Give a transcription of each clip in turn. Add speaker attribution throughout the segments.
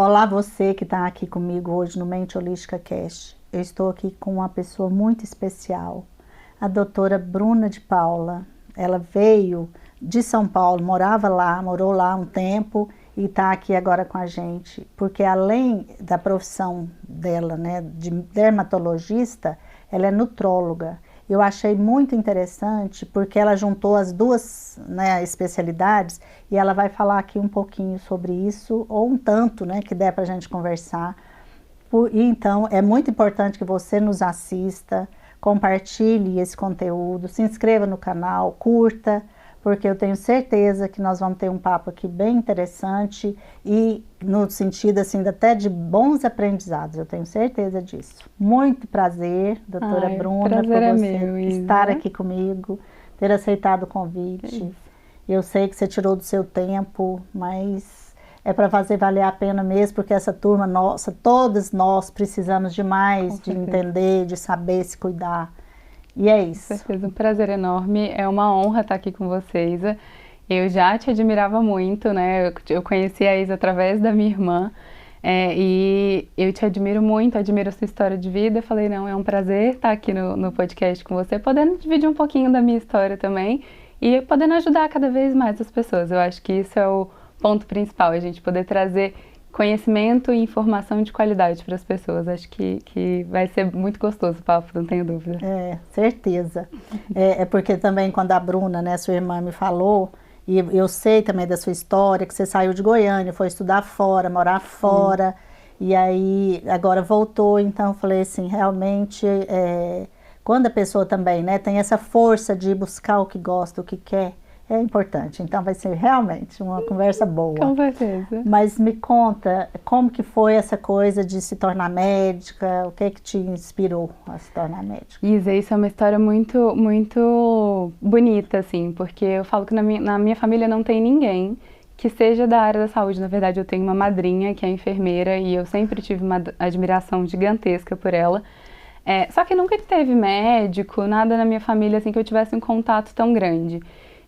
Speaker 1: Olá, você que está aqui comigo hoje no Mente Holística Cast. Eu estou aqui com uma pessoa muito especial, a doutora Bruna de Paula. Ela veio de São Paulo, morou lá um tempo e está aqui agora com a gente, porque além da profissão dela, né, de dermatologista, ela é nutróloga. Eu achei muito interessante porque ela juntou as duas, né, especialidades e ela vai falar aqui um pouquinho sobre isso, ou um tanto, né, que der para a gente conversar. E então é muito importante que você nos assista, compartilhe esse conteúdo, se inscreva no canal, curta, porque eu tenho certeza que nós vamos ter um papo aqui bem interessante e no sentido assim até de bons aprendizados, eu tenho certeza disso. Muito prazer, doutora Bruna, por você estar aqui comigo, ter aceitado o convite. Eu sei que você tirou do seu tempo, mas é para fazer valer a pena mesmo, porque essa turma nossa, todos nós precisamos demais de entender, de saber se cuidar. E é isso.
Speaker 2: Com certeza, um prazer enorme, é uma honra estar aqui com vocês. Eu já te admirava muito, né? Eu conheci a Isa através da minha irmã, e eu te admiro muito, admiro a sua história de vida. Eu falei, não, é um prazer estar aqui no podcast com você, podendo dividir um pouquinho da minha história também e podendo ajudar cada vez mais as pessoas. Eu acho que isso é o ponto principal, a gente poder trazer conhecimento e informação de qualidade para as pessoas. Acho que vai ser muito gostoso o papo, não tenho dúvida.
Speaker 1: Certeza. É porque também quando a Bruna, né, sua irmã, me falou, e eu sei também da sua história, que você saiu de Goiânia, foi estudar fora, morar fora, e aí agora voltou, então eu falei assim, realmente, quando a pessoa também, né, tem essa força de buscar o que gosta, o que quer, é importante, então vai ser realmente uma conversa boa.
Speaker 2: Com certeza.
Speaker 1: Mas me conta, como que foi essa coisa de se tornar médica, o que te inspirou a se tornar médica?
Speaker 2: Isa, isso é uma história muito, muito bonita, assim, porque eu falo que na minha família não tem ninguém que seja da área da saúde. Na verdade, eu tenho uma madrinha que é enfermeira e eu sempre tive uma admiração gigantesca por ela. Só que nunca teve médico, nada na minha família assim que eu tivesse um contato tão grande.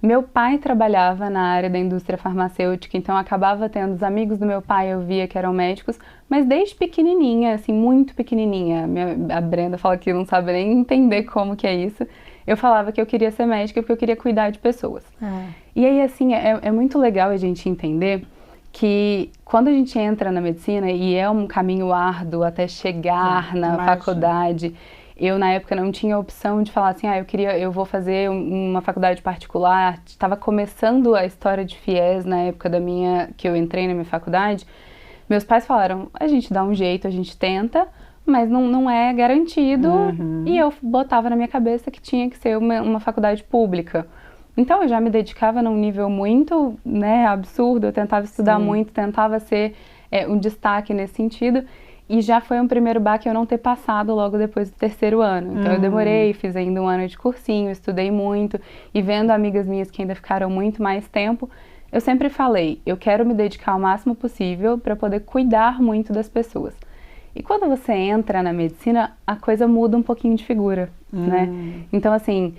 Speaker 2: Meu pai trabalhava na área da indústria farmacêutica, então eu acabava tendo os amigos do meu pai, eu via que eram médicos, mas desde pequenininha, assim, muito pequenininha, a Brenda fala que não sabe nem entender como que é isso, eu falava que eu queria ser médica porque eu queria cuidar de pessoas. E aí, assim, é muito legal a gente entender que quando a gente entra na medicina, e é um caminho árduo até chegar na faculdade, eu, na época, não tinha a opção de falar assim, eu vou fazer uma faculdade particular. Estava começando a história de FIES na época que eu entrei na minha faculdade. Meus pais falaram, a gente dá um jeito, a gente tenta, mas não é garantido. E eu botava na minha cabeça que tinha que ser uma faculdade pública. Então, eu já me dedicava num nível muito, né, absurdo. Eu tentava estudar muito, tentava ser um destaque nesse sentido. E já foi um primeiro baque eu não ter passado logo depois do terceiro ano. Então eu demorei, fiz ainda um ano de cursinho, estudei muito. E vendo amigas minhas que ainda ficaram muito mais tempo, eu sempre falei, eu quero me dedicar o máximo possível para poder cuidar muito das pessoas. E quando você entra na medicina, a coisa muda um pouquinho de figura, né? Então assim,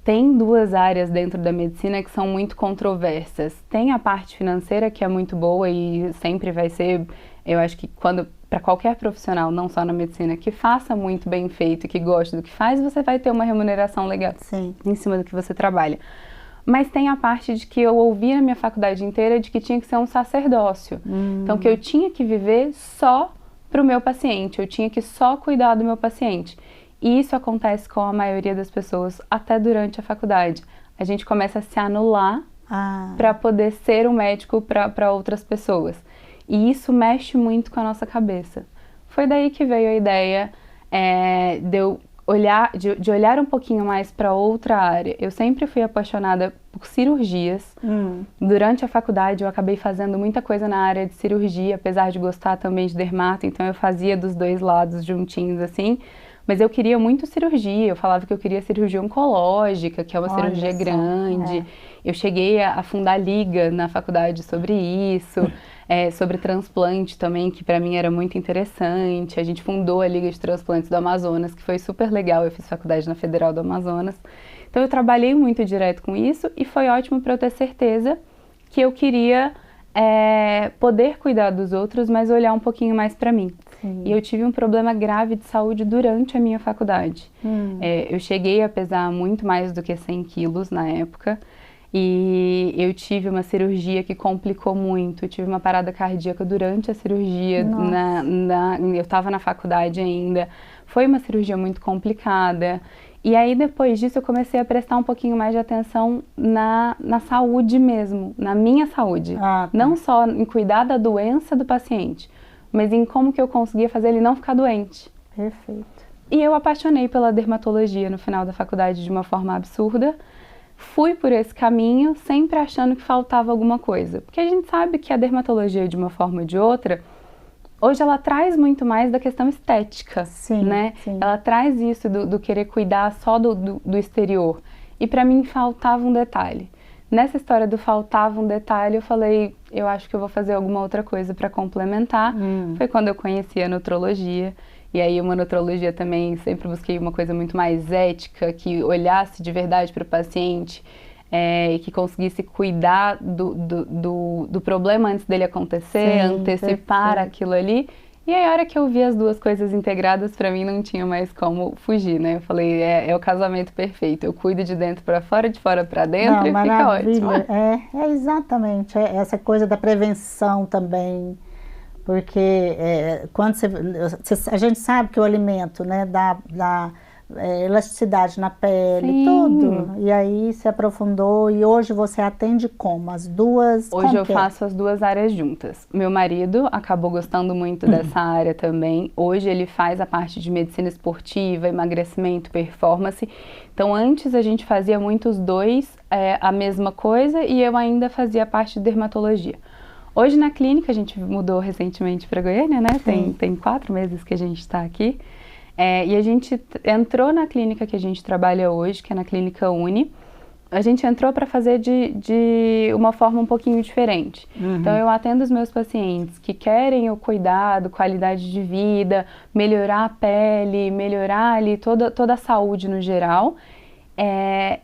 Speaker 2: tem duas áreas dentro da medicina que são muito controversas. Tem a parte financeira que é muito boa e sempre vai ser... Eu acho que para qualquer profissional, não só na medicina, que faça muito bem feito, que goste do que faz, você vai ter uma remuneração legal em cima do que você trabalha. Mas tem a parte de que eu ouvi na minha faculdade inteira de que tinha que ser um sacerdócio. Então, que eu tinha que viver só para o meu paciente, eu tinha que só cuidar do meu paciente. E isso acontece com a maioria das pessoas, até durante a faculdade. A gente começa a se anular para poder ser um médico para outras pessoas. E isso mexe muito com a nossa cabeça. Foi daí que veio a ideia de olhar um pouquinho mais para outra área. Eu sempre fui apaixonada por cirurgias. Durante a faculdade eu acabei fazendo muita coisa na área de cirurgia, apesar de gostar também de dermato, então eu fazia dos dois lados juntinhos assim. Mas eu queria muito cirurgia, eu falava que eu queria cirurgia oncológica, que é uma cirurgia grande. Eu cheguei a fundar liga na faculdade sobre isso, sobre transplante também, que para mim era muito interessante. A gente fundou a Liga de Transplantes do Amazonas, que foi super legal, eu fiz faculdade na Federal do Amazonas. Então eu trabalhei muito direto com isso e foi ótimo para eu ter certeza que eu queria poder cuidar dos outros, mas olhar um pouquinho mais para mim.
Speaker 1: Sim.
Speaker 2: E eu tive um problema grave de saúde durante a minha faculdade. Eu cheguei a pesar muito mais do que 100 quilos na época. E eu tive uma cirurgia que complicou muito. Eu tive uma parada cardíaca durante a cirurgia. Eu estava na faculdade ainda. Foi uma cirurgia muito complicada. E aí, depois disso, eu comecei a prestar um pouquinho mais de atenção na saúde mesmo, na minha saúde.
Speaker 1: Tá.
Speaker 2: Não só em cuidar da doença do paciente, mas em como que eu conseguia fazer ele não ficar doente.
Speaker 1: Perfeito.
Speaker 2: E eu apaixonei pela dermatologia no final da faculdade de uma forma absurda. Fui por esse caminho, sempre achando que faltava alguma coisa. Porque a gente sabe que a dermatologia, de uma forma ou de outra, hoje ela traz muito mais da questão estética,
Speaker 1: Sim,
Speaker 2: né?
Speaker 1: sim.
Speaker 2: Ela traz isso do querer cuidar só do exterior. E para mim faltava um detalhe. Nessa história do faltava um detalhe, eu falei, eu acho que eu vou fazer alguma outra coisa para complementar. Foi quando eu conheci a nutrologia. E aí uma nutrologia também, sempre busquei uma coisa muito mais ética, que olhasse de verdade para o paciente e que conseguisse cuidar do problema antes dele acontecer,
Speaker 1: Sim,
Speaker 2: antecipar
Speaker 1: perfeito.
Speaker 2: aquilo ali. E aí a hora que eu vi as duas coisas integradas, para mim não tinha mais como fugir, né? Eu falei, é o casamento perfeito, eu cuido de dentro para fora, de fora para dentro.
Speaker 1: Não,
Speaker 2: e fica ótimo.
Speaker 1: maravilha. É exatamente. Essa coisa da prevenção também. Porque quando a gente sabe que o alimento, né, dá elasticidade na pele,
Speaker 2: Sim.
Speaker 1: tudo. E aí se aprofundou e hoje você atende como? As duas?
Speaker 2: Hoje
Speaker 1: como
Speaker 2: eu
Speaker 1: que é?
Speaker 2: faço as duas áreas juntas. Meu marido acabou gostando muito dessa área também. Hoje ele faz a parte de medicina esportiva, emagrecimento, performance. Então antes a gente fazia muito os dois a mesma coisa e eu ainda fazia a parte de dermatologia. Hoje na clínica, a gente mudou recentemente para Goiânia, né? Tem 4 meses que a gente está aqui. E a gente entrou na clínica que a gente trabalha hoje, que é na Clínica Uni. A gente entrou para fazer de uma forma um pouquinho diferente. Então eu atendo os meus pacientes que querem o cuidado, qualidade de vida, melhorar a pele, melhorar ali toda a saúde no geral.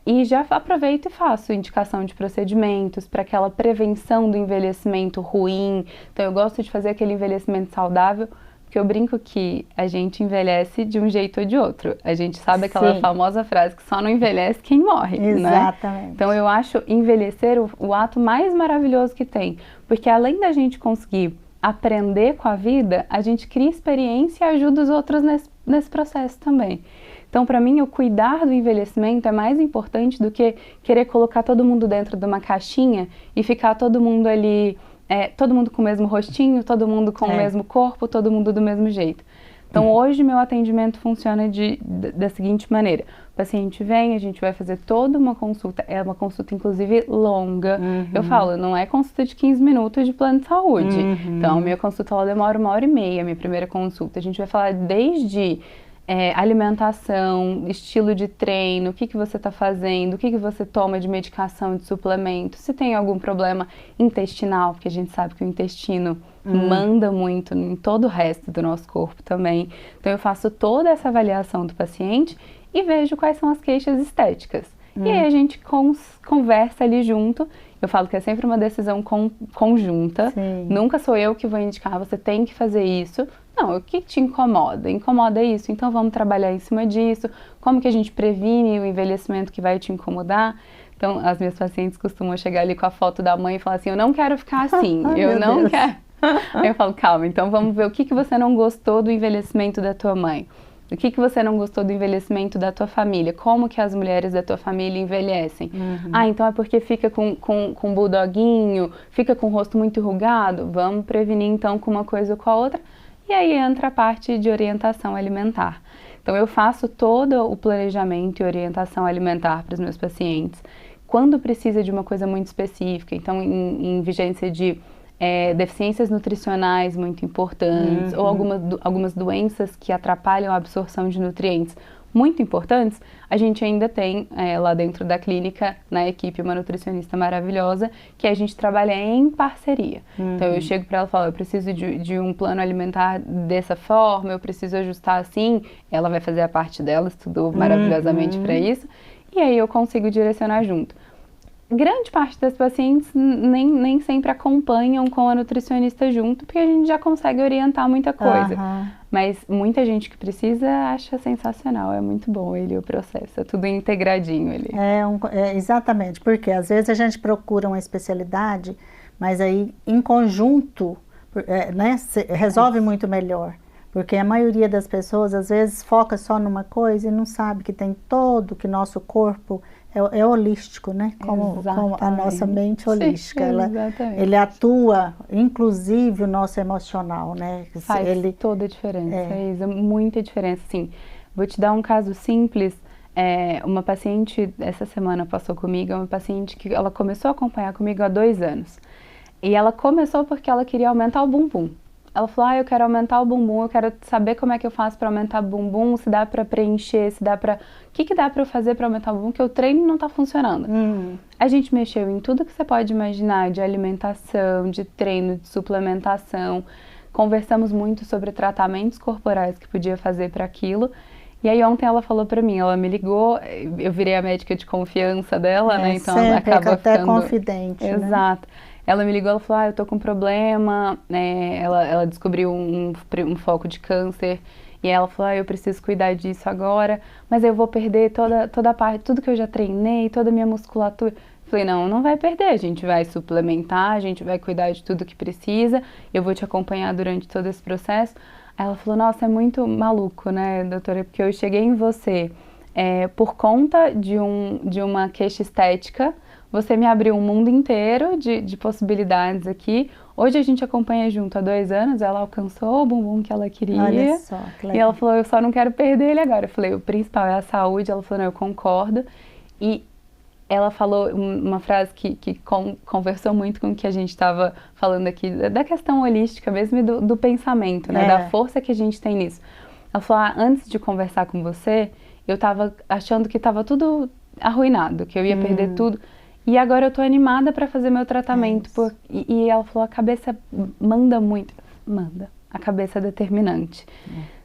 Speaker 2: E já aproveito e faço indicação de procedimentos para aquela prevenção do envelhecimento ruim. Então eu gosto de fazer aquele envelhecimento saudável, porque eu brinco que a gente envelhece de um jeito ou de outro. A gente sabe aquela
Speaker 1: Sim.
Speaker 2: famosa frase que só não envelhece quem morre, né?
Speaker 1: Exatamente.
Speaker 2: Então eu acho envelhecer o ato mais maravilhoso que tem, porque além da gente conseguir aprender com a vida, a gente cria experiência e ajuda os outros nesse processo também. Então, para mim, o cuidar do envelhecimento é mais importante do que querer colocar todo mundo dentro de uma caixinha e ficar todo mundo ali, todo mundo com o mesmo rostinho, todo mundo com o mesmo corpo, todo mundo do mesmo jeito. Então, hoje, meu atendimento funciona da seguinte maneira. O paciente vem, a gente vai fazer toda uma consulta, é uma consulta, inclusive, longa. Eu falo, não é consulta de 15 minutos de plano de saúde. Então, minha consulta, ela demora 1h30, minha primeira consulta. A gente vai falar desde alimentação, estilo de treino, o que você está fazendo, o que você toma de medicação, de suplemento, se tem algum problema intestinal, porque a gente sabe que o intestino manda muito em todo o resto do nosso corpo também. Então eu faço toda essa avaliação do paciente e vejo quais são as queixas estéticas. E aí a gente conversa ali junto. Eu falo que é sempre uma decisão conjunta.
Speaker 1: Sim.
Speaker 2: Nunca sou eu que vou indicar, você tem que fazer isso. Não, o que te incomoda? Incomoda isso, então vamos trabalhar em cima disso. Como que a gente previne o envelhecimento que vai te incomodar? Então, as minhas pacientes costumam chegar ali com a foto da mãe e falar assim, eu não quero ficar assim, eu não quero. Aí eu falo, calma, então vamos ver o que você não gostou do envelhecimento da tua mãe. O que você não gostou do envelhecimento da tua família? Como que as mulheres da tua família envelhecem? Então é porque fica com bulldoguinho, fica com o rosto muito enrugado? Vamos prevenir então com uma coisa ou com a outra. E aí entra a parte de orientação alimentar. Então eu faço todo o planejamento e orientação alimentar para os meus pacientes. Quando precisa de uma coisa muito específica, então em vigência de deficiências nutricionais muito importantes ou algumas doenças que atrapalham a absorção de nutrientes muito importantes, a gente ainda tem lá dentro da clínica, na equipe, uma nutricionista maravilhosa que a gente trabalha em parceria. Então eu chego para ela e falo, eu preciso de um plano alimentar dessa forma, eu preciso ajustar assim, ela vai fazer a parte dela, estudou maravilhosamente para isso, e aí eu consigo direcionar junto. grande parte das pacientes nem sempre acompanham com a nutricionista junto, porque a gente já consegue orientar muita coisa. Mas muita gente que precisa acha sensacional, é muito bom o processo, é tudo integradinho ali.
Speaker 1: Exatamente, porque às vezes a gente procura uma especialidade, mas aí em conjunto, né, resolve muito melhor. Porque a maioria das pessoas às vezes foca só numa coisa e não sabe que tem todo, que nosso corpo é holístico, né? Como a nossa mente holística.
Speaker 2: Sim,
Speaker 1: ele atua, inclusive, o nosso emocional, né?
Speaker 2: Faz toda a diferença, Isa, muita diferença. Sim, vou te dar um caso simples. Uma paciente, essa semana passou comigo, é uma paciente que ela começou a acompanhar comigo há 2 anos. E ela começou porque ela queria aumentar o bumbum. Ela falou, eu quero aumentar o bumbum, eu quero saber como é que eu faço para aumentar o bumbum, se dá para preencher, se dá para... O que dá para eu fazer para aumentar o bumbum, que o treino não tá funcionando. A gente mexeu em tudo que você pode imaginar, de alimentação, de treino, de suplementação. Conversamos muito sobre tratamentos corporais que podia fazer para aquilo. E aí ontem ela falou para mim, ela me ligou, eu virei a médica de confiança dela, né? Então ela acaba
Speaker 1: até ficando... confidente,
Speaker 2: Exato. Né? Ela me ligou, ela falou, eu tô com um problema, ela descobriu um foco de câncer, e ela falou, eu preciso cuidar disso agora, mas eu vou perder toda a parte, tudo que eu já treinei, toda a minha musculatura. Falei, não vai perder, a gente vai suplementar, a gente vai cuidar de tudo que precisa, eu vou te acompanhar durante todo esse processo. Aí ela falou, nossa, é muito maluco, né, doutora, porque eu cheguei em você por conta de uma queixa estética. Você me abriu um mundo inteiro de possibilidades aqui. Hoje a gente acompanha junto há 2 anos, ela alcançou o bumbum que ela queria.
Speaker 1: Olha só, que legal.
Speaker 2: E ela falou, eu só não quero perder ele agora. Eu falei, o principal é a saúde. Ela falou, não, eu concordo. E ela falou uma frase que conversou muito com o que a gente estava falando aqui, da questão holística mesmo e do pensamento, né? Da força que a gente tem nisso. Ela falou, antes de conversar com você, eu estava achando que estava tudo arruinado, que eu ia perder tudo. E agora eu tô animada para fazer meu tratamento. E ela falou, a cabeça manda muito. A cabeça é determinante.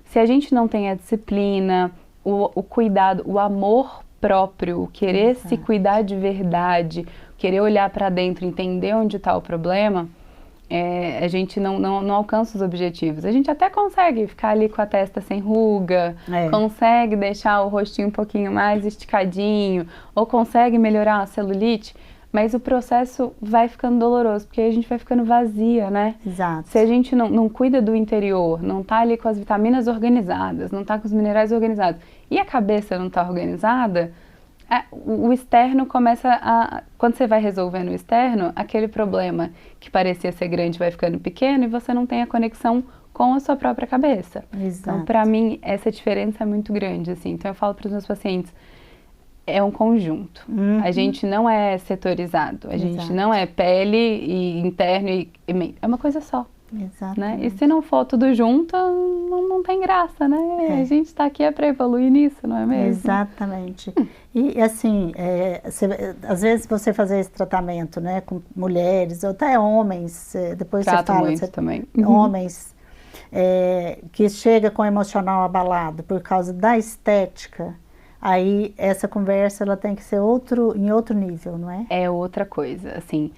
Speaker 2: Se a gente não tem a disciplina, o cuidado, o amor próprio, o querer se cuidar de verdade, querer olhar para dentro, entender onde está o problema, a gente não alcança os objetivos. A gente até consegue ficar ali com a testa sem ruga, consegue deixar o rostinho um pouquinho mais esticadinho, ou consegue melhorar a celulite, mas o processo vai ficando doloroso, porque a gente vai ficando vazia, né?
Speaker 1: Exato.
Speaker 2: Se a gente não cuida do interior, não tá ali com as vitaminas organizadas, não tá com os minerais organizados, e a cabeça não tá organizada, o externo começa a... Quando você vai resolvendo o externo, aquele problema que parecia ser grande vai ficando pequeno e você não tem a conexão com a sua própria cabeça.
Speaker 1: Exato.
Speaker 2: Então, para mim, essa diferença é muito grande, assim. Então, eu falo para os meus pacientes, é um conjunto. A gente não é setorizado. A gente não é pele e interno e mente. É uma coisa só.
Speaker 1: Exato.
Speaker 2: Né? E se não for tudo junto, não tem graça, né? A gente está aqui para evoluir nisso, não é mesmo?
Speaker 1: Exatamente. E assim, às vezes você fazer esse tratamento, né, com mulheres, ou até homens, depois
Speaker 2: Trato
Speaker 1: você fala...
Speaker 2: muito também.
Speaker 1: Homens que chega com o emocional abalado por causa da estética, aí essa conversa ela tem que ser em outro nível, não é?
Speaker 2: É outra coisa, assim...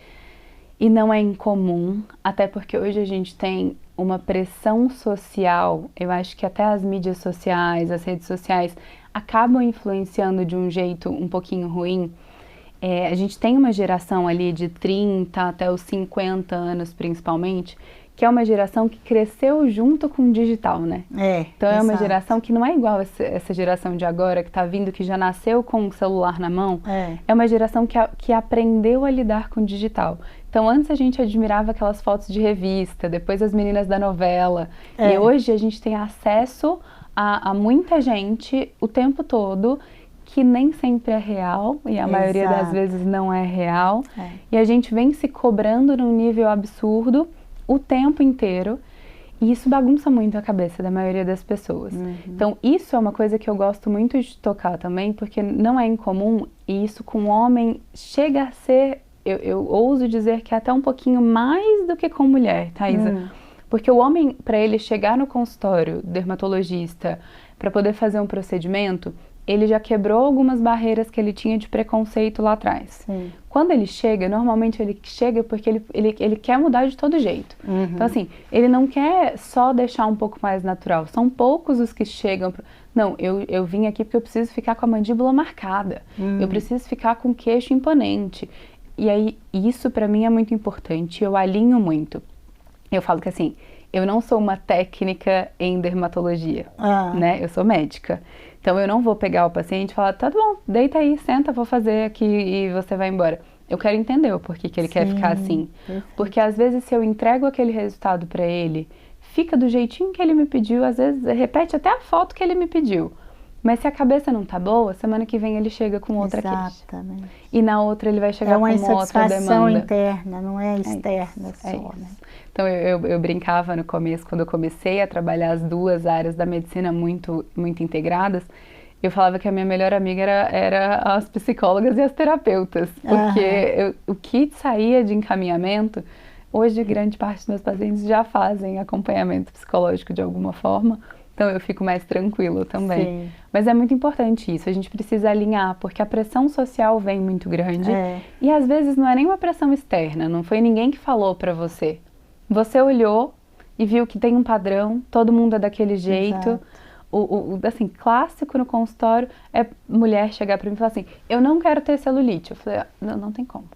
Speaker 2: E não é incomum, até porque hoje a gente tem uma pressão social, eu acho que até as mídias sociais, as redes sociais, acabam influenciando de um jeito um pouquinho ruim. A gente tem uma geração ali de 30 até os 50 anos, principalmente, que é uma geração que cresceu junto com o digital, né? Então é uma geração que não é igual essa geração de agora, que tá vindo, que já nasceu com o celular na mão. É uma geração que aprendeu a lidar com o digital. Então antes a gente admirava aquelas fotos de revista, depois as meninas da novela. E hoje a gente tem acesso a muita gente o tempo todo, que nem sempre é real, e a maioria das vezes não é real. E a gente vem se cobrando num nível absurdo o tempo inteiro, e isso bagunça muito a cabeça da maioria das pessoas. Então isso é uma coisa que eu gosto muito de tocar também, porque não é incomum, e isso com o homem chega a ser, eu ouso dizer que é até um pouquinho mais do que com mulher, Thaisa. Porque o homem, para ele chegar no consultório dermatologista, para poder fazer um procedimento, ele já quebrou algumas barreiras que ele tinha de preconceito lá atrás.
Speaker 1: Sim.
Speaker 2: Quando ele chega, normalmente ele chega porque ele quer mudar de todo jeito. Então, assim, ele não quer só deixar um pouco mais natural. São poucos os que chegam... Não, eu vim aqui porque eu preciso ficar com a mandíbula marcada. Eu preciso ficar com o queixo imponente. E aí, isso pra mim é muito importante. Eu alinho muito. Eu falo que, assim, eu não sou uma técnica em dermatologia, né? Eu sou médica. Então, eu não vou pegar o paciente e falar, tá bom, deita aí, senta, vou fazer aqui e você vai embora. Eu quero entender o porquê que ele quer ficar assim. Porque, às vezes, se eu entrego aquele resultado pra ele, fica do jeitinho que ele me pediu, às vezes repete até a foto que ele me pediu. Mas se a cabeça não tá boa, semana que vem ele chega com outra queixa.
Speaker 1: Exatamente.
Speaker 2: E na outra ele vai chegar com outra demanda. É uma
Speaker 1: insatisfação interna, não é externa só, né?
Speaker 2: Então eu brincava no começo, quando eu comecei a trabalhar as duas áreas da medicina muito integradas, eu falava que a minha melhor amiga era as psicólogas e as terapeutas. Porque o que saía de encaminhamento, hoje grande parte dos meus pacientes já fazem acompanhamento psicológico de alguma forma. Então eu fico mais tranquilo também. Sim. Mas é muito importante isso, a gente precisa alinhar, porque a pressão social vem muito grande. E às vezes não é nem uma pressão externa, não foi ninguém que falou pra você. Você olhou e viu que tem um padrão, todo mundo é daquele jeito. Assim, clássico no consultório é mulher chegar pra mim e falar assim, eu não quero ter celulite. Eu falei, não tem como.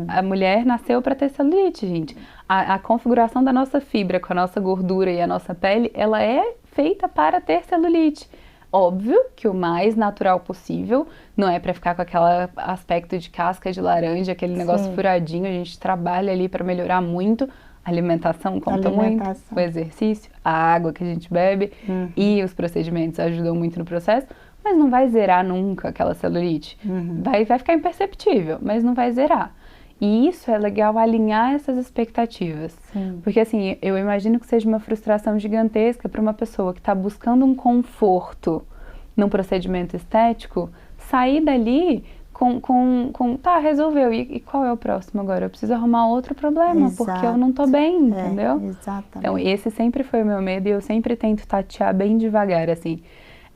Speaker 2: A mulher nasceu para ter celulite, gente. A configuração da nossa fibra com a nossa gordura e a nossa pele, ela é feita para ter celulite. Óbvio que o mais natural possível, não é para ficar com aquele aspecto de casca de laranja, aquele negócio furadinho, a gente trabalha ali para melhorar muito. A alimentação conta muito, o exercício, a água que a gente bebe e os procedimentos ajudam muito no processo, mas não vai zerar nunca aquela celulite. Vai ficar imperceptível, mas não vai zerar. E isso é legal, alinhar essas expectativas. Sim. Porque assim, eu imagino que seja uma frustração gigantesca para uma pessoa que está buscando um conforto num procedimento estético, sair dali tá, resolveu. E qual é o próximo agora? Eu preciso arrumar outro problema, porque eu não tô bem, entendeu?
Speaker 1: Exatamente.
Speaker 2: Então, esse sempre foi o meu medo e eu sempre tento tatear bem devagar, assim.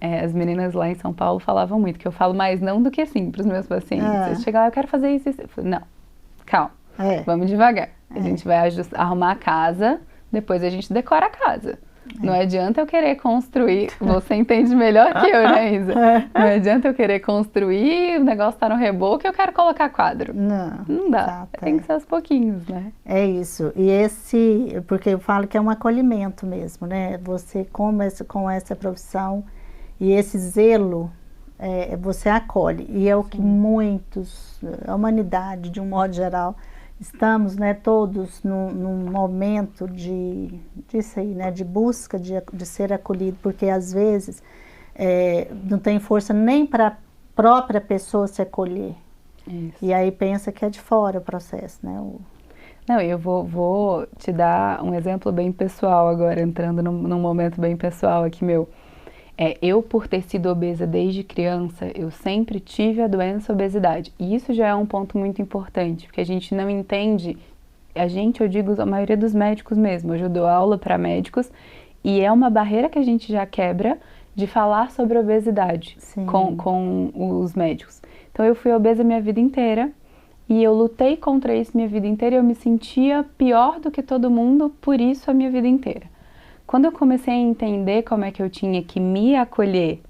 Speaker 2: As meninas lá em São Paulo falavam muito, que eu falo mais não do que sim para os meus pacientes. Eles chegam lá, eu quero fazer isso. Eu falo, não, calma, vamos devagar. A gente vai arrumar a casa, depois a gente decora a casa. Não adianta eu querer construir, você entende melhor que eu, né, Isa? Não adianta eu querer construir, o negócio tá no reboco e eu quero colocar quadro. Não dá, tem que ser aos pouquinhos, né?
Speaker 1: É isso, e porque eu falo que é um acolhimento mesmo, né? Você com essa profissão e esse zelo, você acolhe. E é o que a humanidade, de um modo geral, estamos, né, todos num momento disso aí, né, de busca de ser acolhido, porque às vezes não tem força nem para a própria pessoa se acolher. Isso. E aí pensa que é de fora o processo, né?
Speaker 2: Não, eu vou te dar um exemplo bem pessoal agora, entrando num momento bem pessoal aqui meu. Eu, por ter sido obesa desde criança, eu sempre tive a doença obesidade. E isso já é um ponto muito importante, porque a gente não entende, eu digo a maioria dos médicos mesmo, hoje eu dou aula para médicos, e é uma barreira que a gente já quebra de falar sobre obesidade com os médicos. Então eu fui obesa minha vida inteira, e eu lutei contra isso minha vida inteira, e eu me sentia pior do que todo mundo, por isso a minha vida inteira. Quando eu comecei a entender como é que eu tinha que me acolher,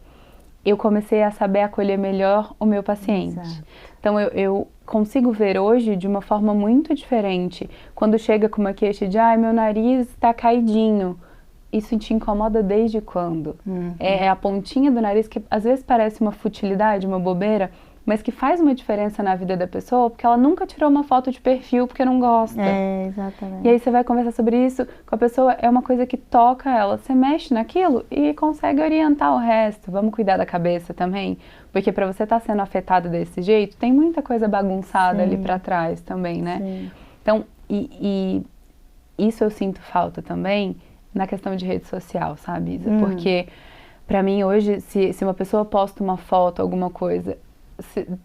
Speaker 2: eu comecei a saber acolher melhor o meu paciente. Exato. Então eu consigo ver hoje de uma forma muito diferente. Quando chega com uma queixa de, meu nariz está caidinho, isso te incomoda desde quando? É a pontinha do nariz que às vezes parece uma futilidade, uma bobeira, mas que faz uma diferença na vida da pessoa, porque ela nunca tirou uma foto de perfil porque não gosta.
Speaker 1: Exatamente.
Speaker 2: E aí você vai conversar sobre isso com a pessoa, é uma coisa que toca ela, você mexe naquilo e consegue orientar o resto. Vamos cuidar da cabeça também, porque para você estar sendo afetado desse jeito, tem muita coisa bagunçada ali para trás também, né? Sim. Então, e isso eu sinto falta também na questão de rede social, sabe, Isa? Porque para mim hoje, se uma pessoa posta uma foto, alguma coisa,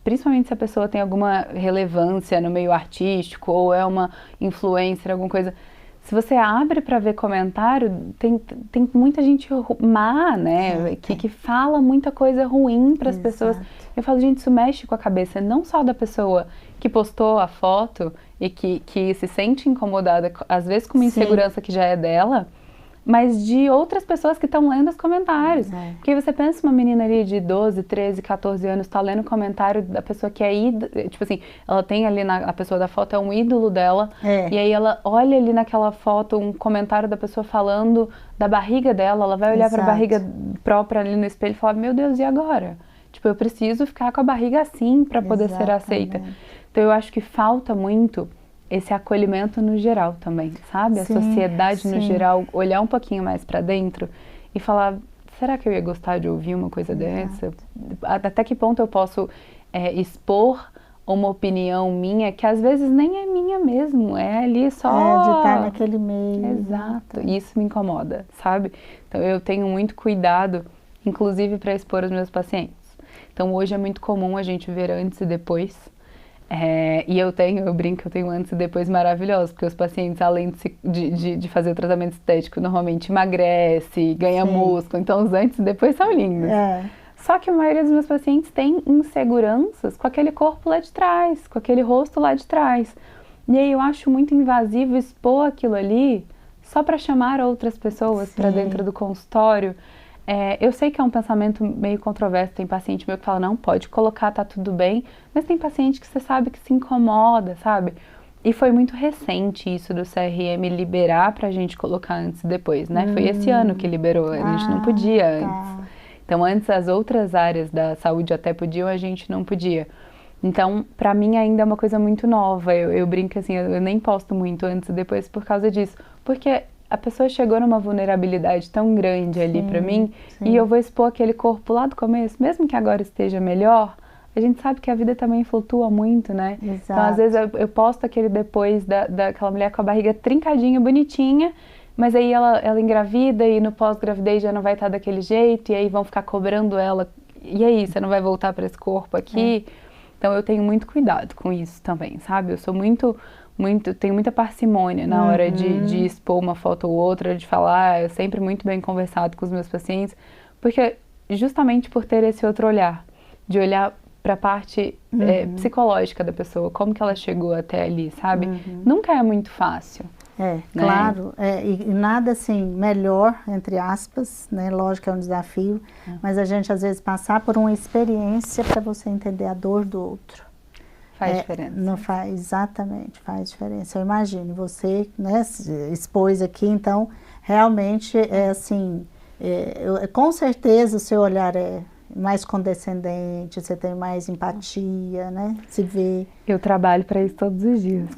Speaker 2: principalmente se a pessoa tem alguma relevância no meio artístico ou é uma influencer, alguma coisa, se você abre para ver comentário, tem muita gente má, né? Que fala muita coisa ruim para as pessoas. Eu falo, gente, isso mexe com a cabeça, não só da pessoa que postou a foto e que se sente incomodada, às vezes com uma insegurança que já é dela, mas de outras pessoas que estão lendo os comentários. Porque você pensa uma menina ali de 12, 13, 14 anos, tá lendo o comentário da pessoa que é tipo assim, ela tem ali a pessoa da foto, é um ídolo dela, e aí ela olha ali naquela foto um comentário da pessoa falando da barriga dela, ela vai olhar para a barriga própria ali no espelho e falar, meu Deus, e agora? Tipo, eu preciso ficar com a barriga assim para poder ser aceita. Então eu acho que falta muito esse acolhimento no geral também, sabe? A sociedade no geral, olhar um pouquinho mais para dentro e falar, será que eu ia gostar de ouvir uma coisa dessa? Até que ponto eu posso expor uma opinião minha, que às vezes nem é minha mesmo, é ali só...
Speaker 1: de estar naquele meio.
Speaker 2: Exato, e isso me incomoda, sabe? Então eu tenho muito cuidado, inclusive para expor os meus pacientes. Então hoje é muito comum a gente ver antes e depois. E eu brinco que eu tenho antes e depois maravilhosos, porque os pacientes, além de fazer o tratamento estético, normalmente emagrece, ganha músculo, então os antes e depois são lindos. Só que a maioria dos meus pacientes tem inseguranças com aquele corpo lá de trás, com aquele rosto lá de trás. E aí eu acho muito invasivo expor aquilo ali só para chamar outras pessoas para dentro do consultório. Eu sei que é um pensamento meio controverso, tem paciente meu que fala, não, pode colocar, tá tudo bem, mas tem paciente que você sabe que se incomoda, sabe? E foi muito recente isso do CRM liberar pra gente colocar antes e depois, né? Foi esse ano que liberou, a gente não podia antes. Então antes as outras áreas da saúde até podiam, a gente não podia. Então, pra mim ainda é uma coisa muito nova, eu brinco assim, eu nem posto muito antes e depois por causa disso, porque a pessoa chegou numa vulnerabilidade tão grande ali pra mim, e eu vou expor aquele corpo lá do começo, mesmo que agora esteja melhor, a gente sabe que a vida também flutua muito, né? Então, às vezes eu posto aquele depois daquela mulher com a barriga trincadinha, bonitinha, mas aí ela engravida e no pós-gravidez já não vai estar daquele jeito, e aí vão ficar cobrando ela, e aí, você não vai voltar pra esse corpo aqui? Então, eu tenho muito cuidado com isso também, sabe? Eu sou tenho muita parcimônia na hora de expor uma foto ou outra, de falar, eu sempre muito bem conversado com os meus pacientes, porque justamente por ter esse outro olhar, de olhar para a parte psicológica da pessoa, como que ela chegou até ali, sabe? Nunca é muito fácil. Né?
Speaker 1: Claro, e nada assim melhor, entre aspas, né? Lógico que é um desafio, mas a gente às vezes passar por uma experiência para você entender a dor do outro.
Speaker 2: Faz diferença.
Speaker 1: Não faz, exatamente, faz diferença. Eu imagino, você, né, expôs aqui, então, realmente, assim, com certeza o seu olhar é mais condescendente, você tem mais empatia, né, se vê.
Speaker 2: Eu trabalho para isso todos os dias.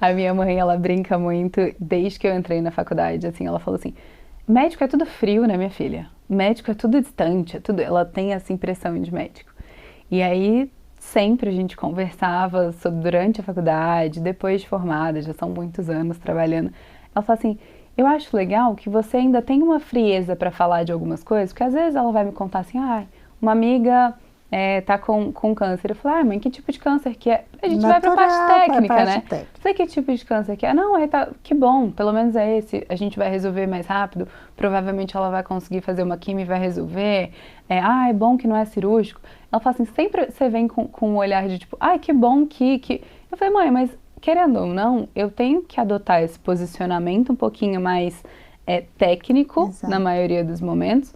Speaker 2: A minha mãe, ela brinca muito, desde que eu entrei na faculdade, assim, ela falou assim, médico é tudo frio, né, minha filha? Médico é tudo distante, ela tem essa impressão de médico. E aí, sempre a gente conversava sobre durante a faculdade, depois de formada, já são muitos anos trabalhando. Ela fala assim, eu acho legal que você ainda tem uma frieza para falar de algumas coisas, porque às vezes ela vai me contar assim, uma amiga tá com câncer. Eu falo, mãe, que tipo de câncer que é? A gente vai pra parte técnica, né? Não sei que tipo de câncer que é. Não, que bom, pelo menos é esse. A gente vai resolver mais rápido. Provavelmente ela vai conseguir fazer uma quimio e vai resolver. É bom que não é cirúrgico. Ela fala assim, sempre você vem com um olhar de tipo, que bom que... Eu falei, mãe, mas querendo ou não, eu tenho que adotar esse posicionamento um pouquinho mais técnico, na maioria dos momentos,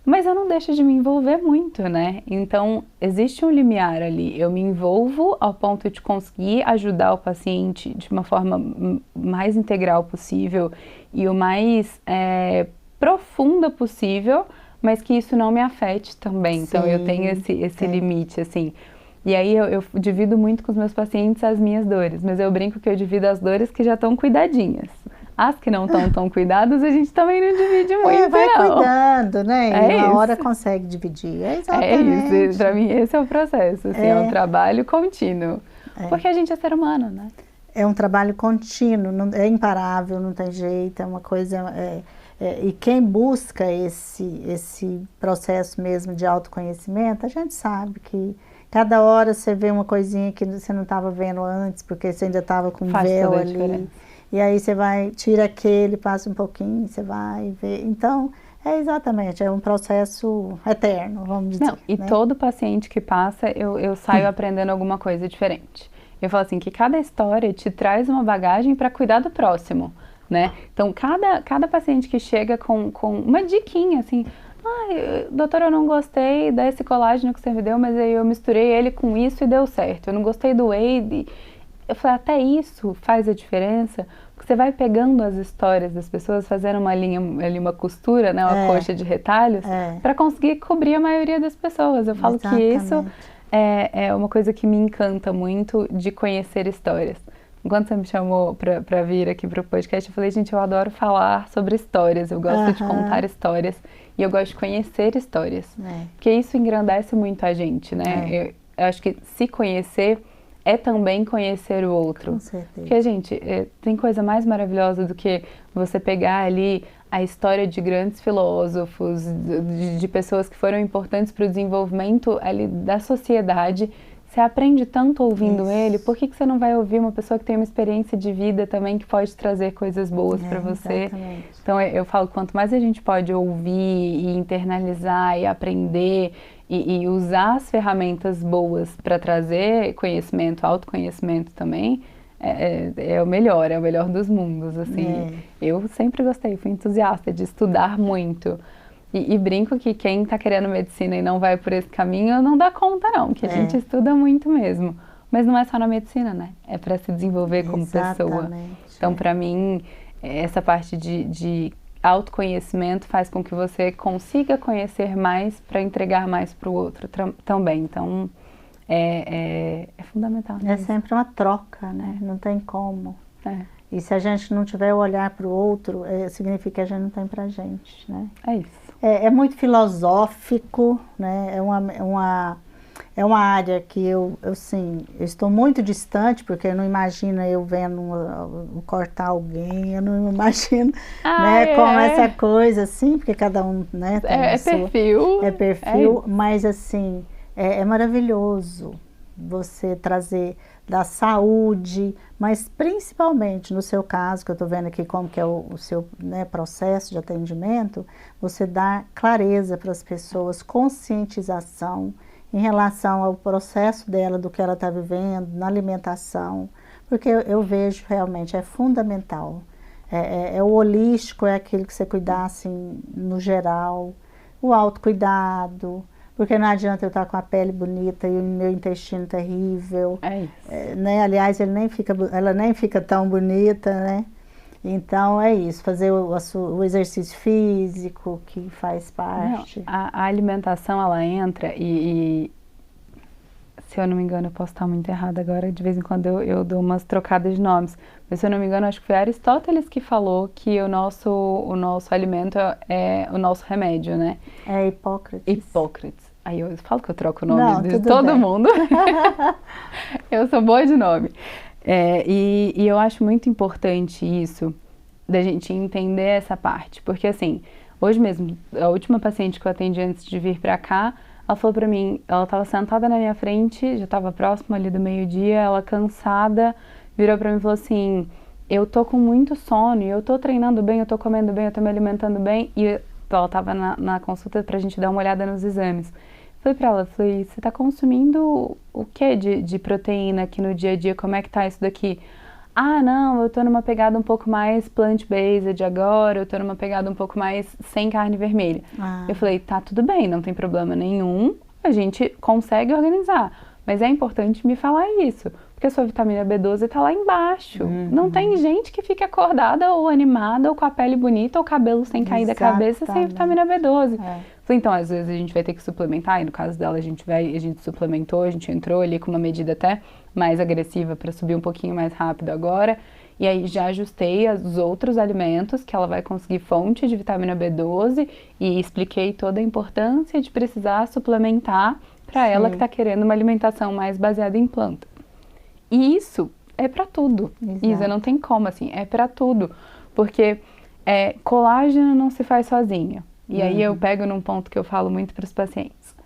Speaker 2: mas eu não deixo de me envolver muito, né? Então, existe um limiar ali. Eu me envolvo ao ponto de conseguir ajudar o paciente de uma forma mais integral possível e o mais profunda possível, mas que isso não me afete também. Então, eu tenho esse limite, assim. E aí, eu divido muito com os meus pacientes as minhas dores, mas eu brinco que eu divido as dores que já estão cuidadinhas. As que não estão tão cuidadas, a gente também não divide muito,
Speaker 1: vai
Speaker 2: não.
Speaker 1: Cuidando, né? E uma hora consegue dividir. Exatamente.
Speaker 2: É isso, pra mim esse é o processo, assim, é um trabalho contínuo. Porque a gente é ser humano, né?
Speaker 1: É um trabalho contínuo, é imparável, não tem jeito, é uma coisa... e quem busca esse processo mesmo de autoconhecimento, a gente sabe que cada hora você vê uma coisinha que você não estava vendo antes, porque você ainda estava com um véu ali. e aí você vai, tira aquele, passa um pouquinho, você vai ver. Então, exatamente, é um processo eterno, vamos dizer.
Speaker 2: Não, e
Speaker 1: né?
Speaker 2: todo paciente que passa, eu saio aprendendo alguma coisa diferente. Eu falo assim, que cada história te traz uma bagagem para cuidar do próximo, né? Então, cada paciente que chega com uma diquinha, assim, doutor, eu não gostei desse colágeno que você me deu, mas aí eu misturei ele com isso e deu certo. Eu não gostei do whey. Eu falei, até isso faz a diferença, porque você vai pegando as histórias das pessoas, fazendo uma linha, ali uma costura, né, uma coxa de retalhos, para conseguir cobrir a maioria das pessoas. Eu falo que isso é uma coisa que me encanta muito de conhecer histórias. Quando você me chamou para vir aqui para o podcast, eu falei, gente, eu adoro falar sobre histórias, eu gosto de contar histórias e eu gosto de conhecer histórias, porque isso engrandece muito a gente, né? Eu acho que se conhecer é também conhecer o outro.
Speaker 1: Com certeza.
Speaker 2: Porque, gente, tem coisa mais maravilhosa do que você pegar ali a história de grandes filósofos, de pessoas que foram importantes para o desenvolvimento ali da sociedade. Você aprende tanto ouvindo ele, por que você não vai ouvir uma pessoa que tem uma experiência de vida também que pode trazer coisas boas para você?
Speaker 1: Exatamente.
Speaker 2: Então, eu falo, quanto mais a gente pode ouvir e internalizar e aprender e usar as ferramentas boas para trazer conhecimento, autoconhecimento também, é o melhor dos mundos, assim. Eu sempre gostei, fui entusiasta de estudar muito. E brinco que quem está querendo medicina e não vai por esse caminho não dá conta não, que a gente estuda muito mesmo. Mas não é só na medicina, né? É para se desenvolver como pessoa. Então, para mim, essa parte de autoconhecimento faz com que você consiga conhecer mais para entregar mais para o outro também. Então, é fundamental.
Speaker 1: É sempre uma troca, né? Não tem como. E se a gente não tiver o olhar para o outro, significa que a gente não tem para a gente, né?
Speaker 2: É isso.
Speaker 1: É muito filosófico, né? É uma área que eu estou muito distante, porque eu não imagino eu vendo cortar alguém, eu não imagino como essa coisa, assim, porque cada um, né, tem perfil, mas assim, é maravilhoso você trazer da saúde, mas principalmente no seu caso, que eu estou vendo aqui como que é o seu, né, processo de atendimento, você dá clareza para as pessoas, conscientização em relação ao processo dela, do que ela está vivendo, na alimentação, porque eu vejo realmente, é fundamental. O holístico, é aquele que você cuidar assim, no geral, o autocuidado, porque não adianta eu estar com a pele bonita e o meu intestino terrível. Né? Aliás, ela nem fica tão bonita, né? Então é isso, fazer o exercício físico que faz parte.
Speaker 2: Não, a alimentação, ela entra e se eu não me engano, eu posso estar muito errada agora, de vez em quando eu dou umas trocadas de nomes, mas se eu não me engano, acho que foi Aristóteles que falou que o nosso alimento é o nosso remédio, né?
Speaker 1: É Hipócrates.
Speaker 2: Hipócrates. Aí eu falo que eu troco o nome de todo mundo. Eu sou boa de nome. E eu acho muito importante isso, da gente entender essa parte, porque assim, hoje mesmo, a última paciente que eu atendi antes de vir pra cá, ela falou pra mim, ela estava sentada na minha frente, já estava próximo ali do meio-dia, ela cansada, virou pra mim e falou assim, eu tô com muito sono, e eu tô treinando bem, eu tô comendo bem, eu tô me alimentando bem, e ela estava na consulta pra gente dar uma olhada nos exames. Falei pra ela, você tá consumindo o que de proteína aqui no dia a dia, como é que tá isso daqui? Ah, não, eu tô numa pegada um pouco mais plant-based agora, eu tô numa pegada um pouco mais sem carne vermelha. Eu falei, tá tudo bem, não tem problema nenhum, a gente consegue organizar, mas é importante me falar isso, porque a sua vitamina B12 tá lá embaixo. Não tem gente que fica acordada ou animada ou com a pele bonita ou cabelo sem cair da cabeça sem vitamina B12. Falei, então, às vezes a gente vai ter que suplementar, e no caso dela a gente suplementou, a gente entrou ali com uma medida até mais agressiva para subir um pouquinho mais rápido agora, e aí já ajustei os outros alimentos que ela vai conseguir fonte de vitamina B12 e expliquei toda a importância de precisar suplementar para ela que está querendo uma alimentação mais baseada em planta. E isso é para tudo. Isa, não tem como, assim, é para tudo, porque colágeno não se faz sozinho. E aí eu pego num ponto que eu falo muito para os pacientes.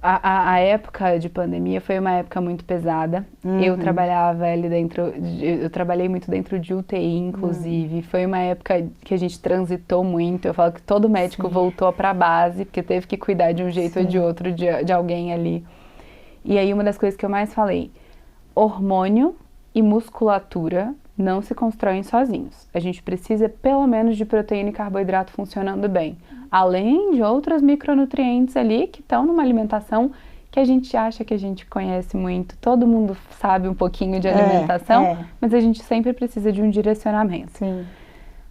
Speaker 2: A época de pandemia foi uma época muito pesada. Eu trabalhava ali dentro, eu trabalhei muito dentro de UTI, inclusive. Foi uma época que a gente transitou muito. Eu falo que todo médico voltou para a base, porque teve que cuidar de um jeito ou de outro de alguém ali. E aí uma das coisas que eu mais falei, hormônio e musculatura não se constroem sozinhos. A gente precisa pelo menos de proteína e carboidrato funcionando bem. Além de outros micronutrientes ali que estão numa alimentação que a gente acha que a gente conhece muito. Todo mundo sabe um pouquinho de alimentação, mas a gente sempre precisa de um direcionamento.
Speaker 1: Sim.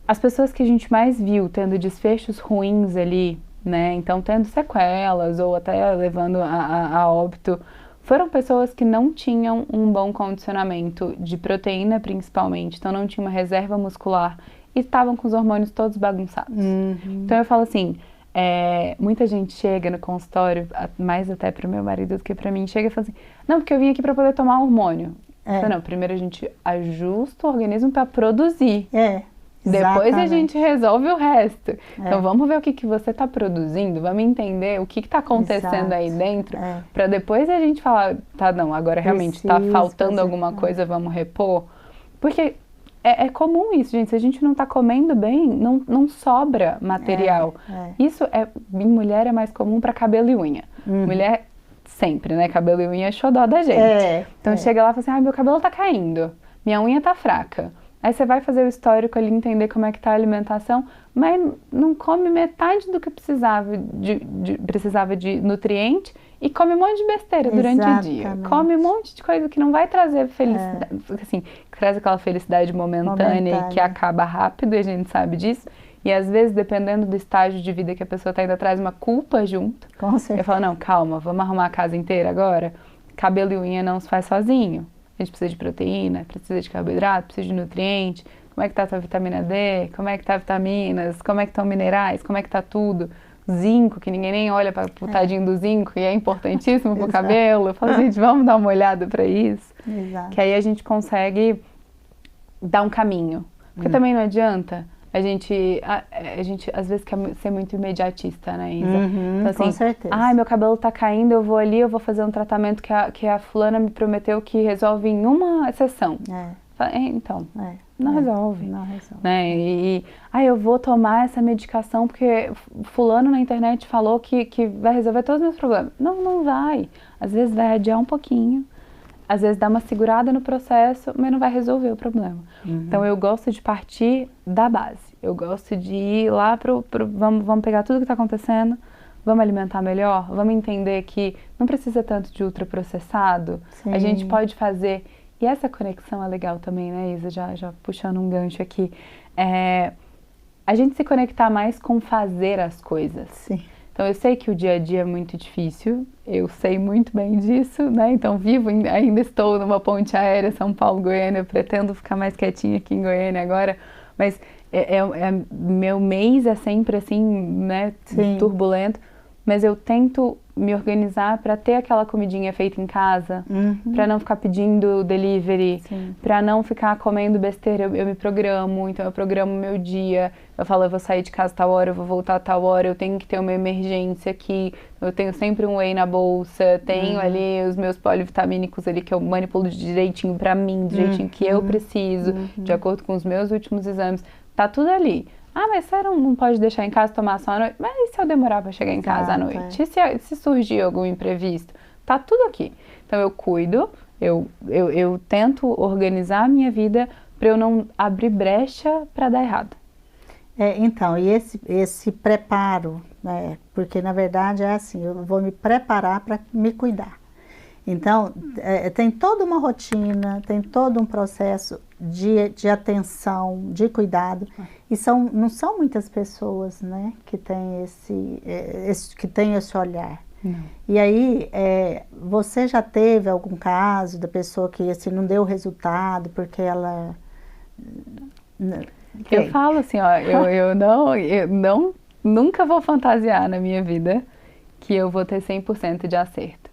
Speaker 2: As pessoas que a gente mais viu tendo desfechos ruins ali, né, então tendo sequelas ou até levando a óbito, foram pessoas que não tinham um bom condicionamento de proteína principalmente, então não tinha uma reserva muscular e estavam com os hormônios todos bagunçados. Então eu falo assim, muita gente chega no consultório, mais até pro meu marido do que pra mim, chega e fala assim, não, porque eu vim aqui pra poder tomar hormônio. Então, não, primeiro a gente ajusta o organismo pra produzir. Depois a gente resolve o resto. Então vamos ver o que você está produzindo, vamos entender o que está acontecendo aí dentro, para depois a gente falar, tá, não, agora realmente está faltando alguma coisa, vamos repor. Porque é comum isso, gente, se a gente não está comendo bem, não sobra material. Isso em mulher é mais comum para cabelo e unha. Mulher sempre, né, cabelo e unha é xodó da gente. Então chega lá e fala assim, meu cabelo está caindo, minha unha está fraca. Aí você vai fazer o histórico ali, entender como é que tá a alimentação, mas não come metade do que precisava de nutriente e come um monte de besteira durante o dia. Come um monte de coisa que não vai trazer felicidade, assim, traz aquela felicidade momentânea e que acaba rápido, e a gente sabe disso. E às vezes, dependendo do estágio de vida que a pessoa tá, ainda traz uma culpa junto.
Speaker 1: Com certeza.
Speaker 2: Eu falo, não, calma, vamos arrumar a casa inteira agora? Cabelo e unha não se faz sozinho. A gente precisa de proteína, precisa de carboidrato, precisa de nutriente, como é que tá a tua vitamina D, como é que tá vitaminas, como é que estão minerais, como é que tá tudo. Zinco, que ninguém nem olha para o tadinho do zinco, e é importantíssimo pro cabelo. Eu falo, gente, vamos dar uma olhada para isso. Que aí a gente consegue dar um caminho. Porque também não adianta a gente às vezes quer ser muito imediatista, né, Isa? Então, assim,
Speaker 1: com certeza.
Speaker 2: Ai, meu cabelo tá caindo, eu vou ali, eu vou fazer um tratamento que a fulana me prometeu que resolve em uma sessão. Então, não resolve.
Speaker 1: Não resolve.
Speaker 2: Né? Eu vou tomar essa medicação porque fulano na internet falou que vai resolver todos os meus problemas. Não vai. Às vezes vai adiar um pouquinho. Às vezes dá uma segurada no processo, mas não vai resolver o problema. Então eu gosto de partir da base. Eu gosto de ir lá vamos pegar tudo que está acontecendo, vamos alimentar melhor, vamos entender que não precisa tanto de ultraprocessado. A gente pode fazer, e essa conexão é legal também, né, Isa? Já puxando um gancho aqui. A gente se conectar mais com fazer as coisas.
Speaker 1: Sim.
Speaker 2: Então eu sei que o dia a dia é muito difícil, eu sei muito bem disso, né? Então ainda estou numa ponte aérea São Paulo-Goiânia, pretendo ficar mais quietinha aqui em Goiânia agora, mas meu mês é sempre assim, né, turbulento, mas eu tento me organizar para ter aquela comidinha feita em casa, para não ficar pedindo delivery, para não ficar comendo besteira. Eu me programo, então eu programo meu dia. Eu falo, eu vou sair de casa tal hora, eu vou voltar tal hora, eu tenho que ter uma emergência aqui. Eu tenho sempre um whey na bolsa, tenho ali os meus polivitamínicos ali que eu manipulo direitinho para mim, do jeitinho que eu preciso, de acordo com os meus últimos exames. Tá tudo ali. Mas você não pode deixar em casa, tomar só à noite? Mas e se eu demorar para chegar em casa à noite? E se surgir algum imprevisto? Tá tudo aqui. Então eu cuido, eu tento organizar a minha vida para eu não abrir brecha para dar errado.
Speaker 1: Então, e esse preparo, né? Porque na verdade é assim, eu vou me preparar para me cuidar. Então, tem toda uma rotina, tem todo um processo de atenção, de cuidado, e não são muitas pessoas, né, que têm esse olhar.
Speaker 2: Não.
Speaker 1: E aí, você já teve algum caso da pessoa que assim, não deu resultado porque ela...
Speaker 2: Eu falo assim, ó, eu nunca vou fantasiar na minha vida que eu vou ter 100% de acerto.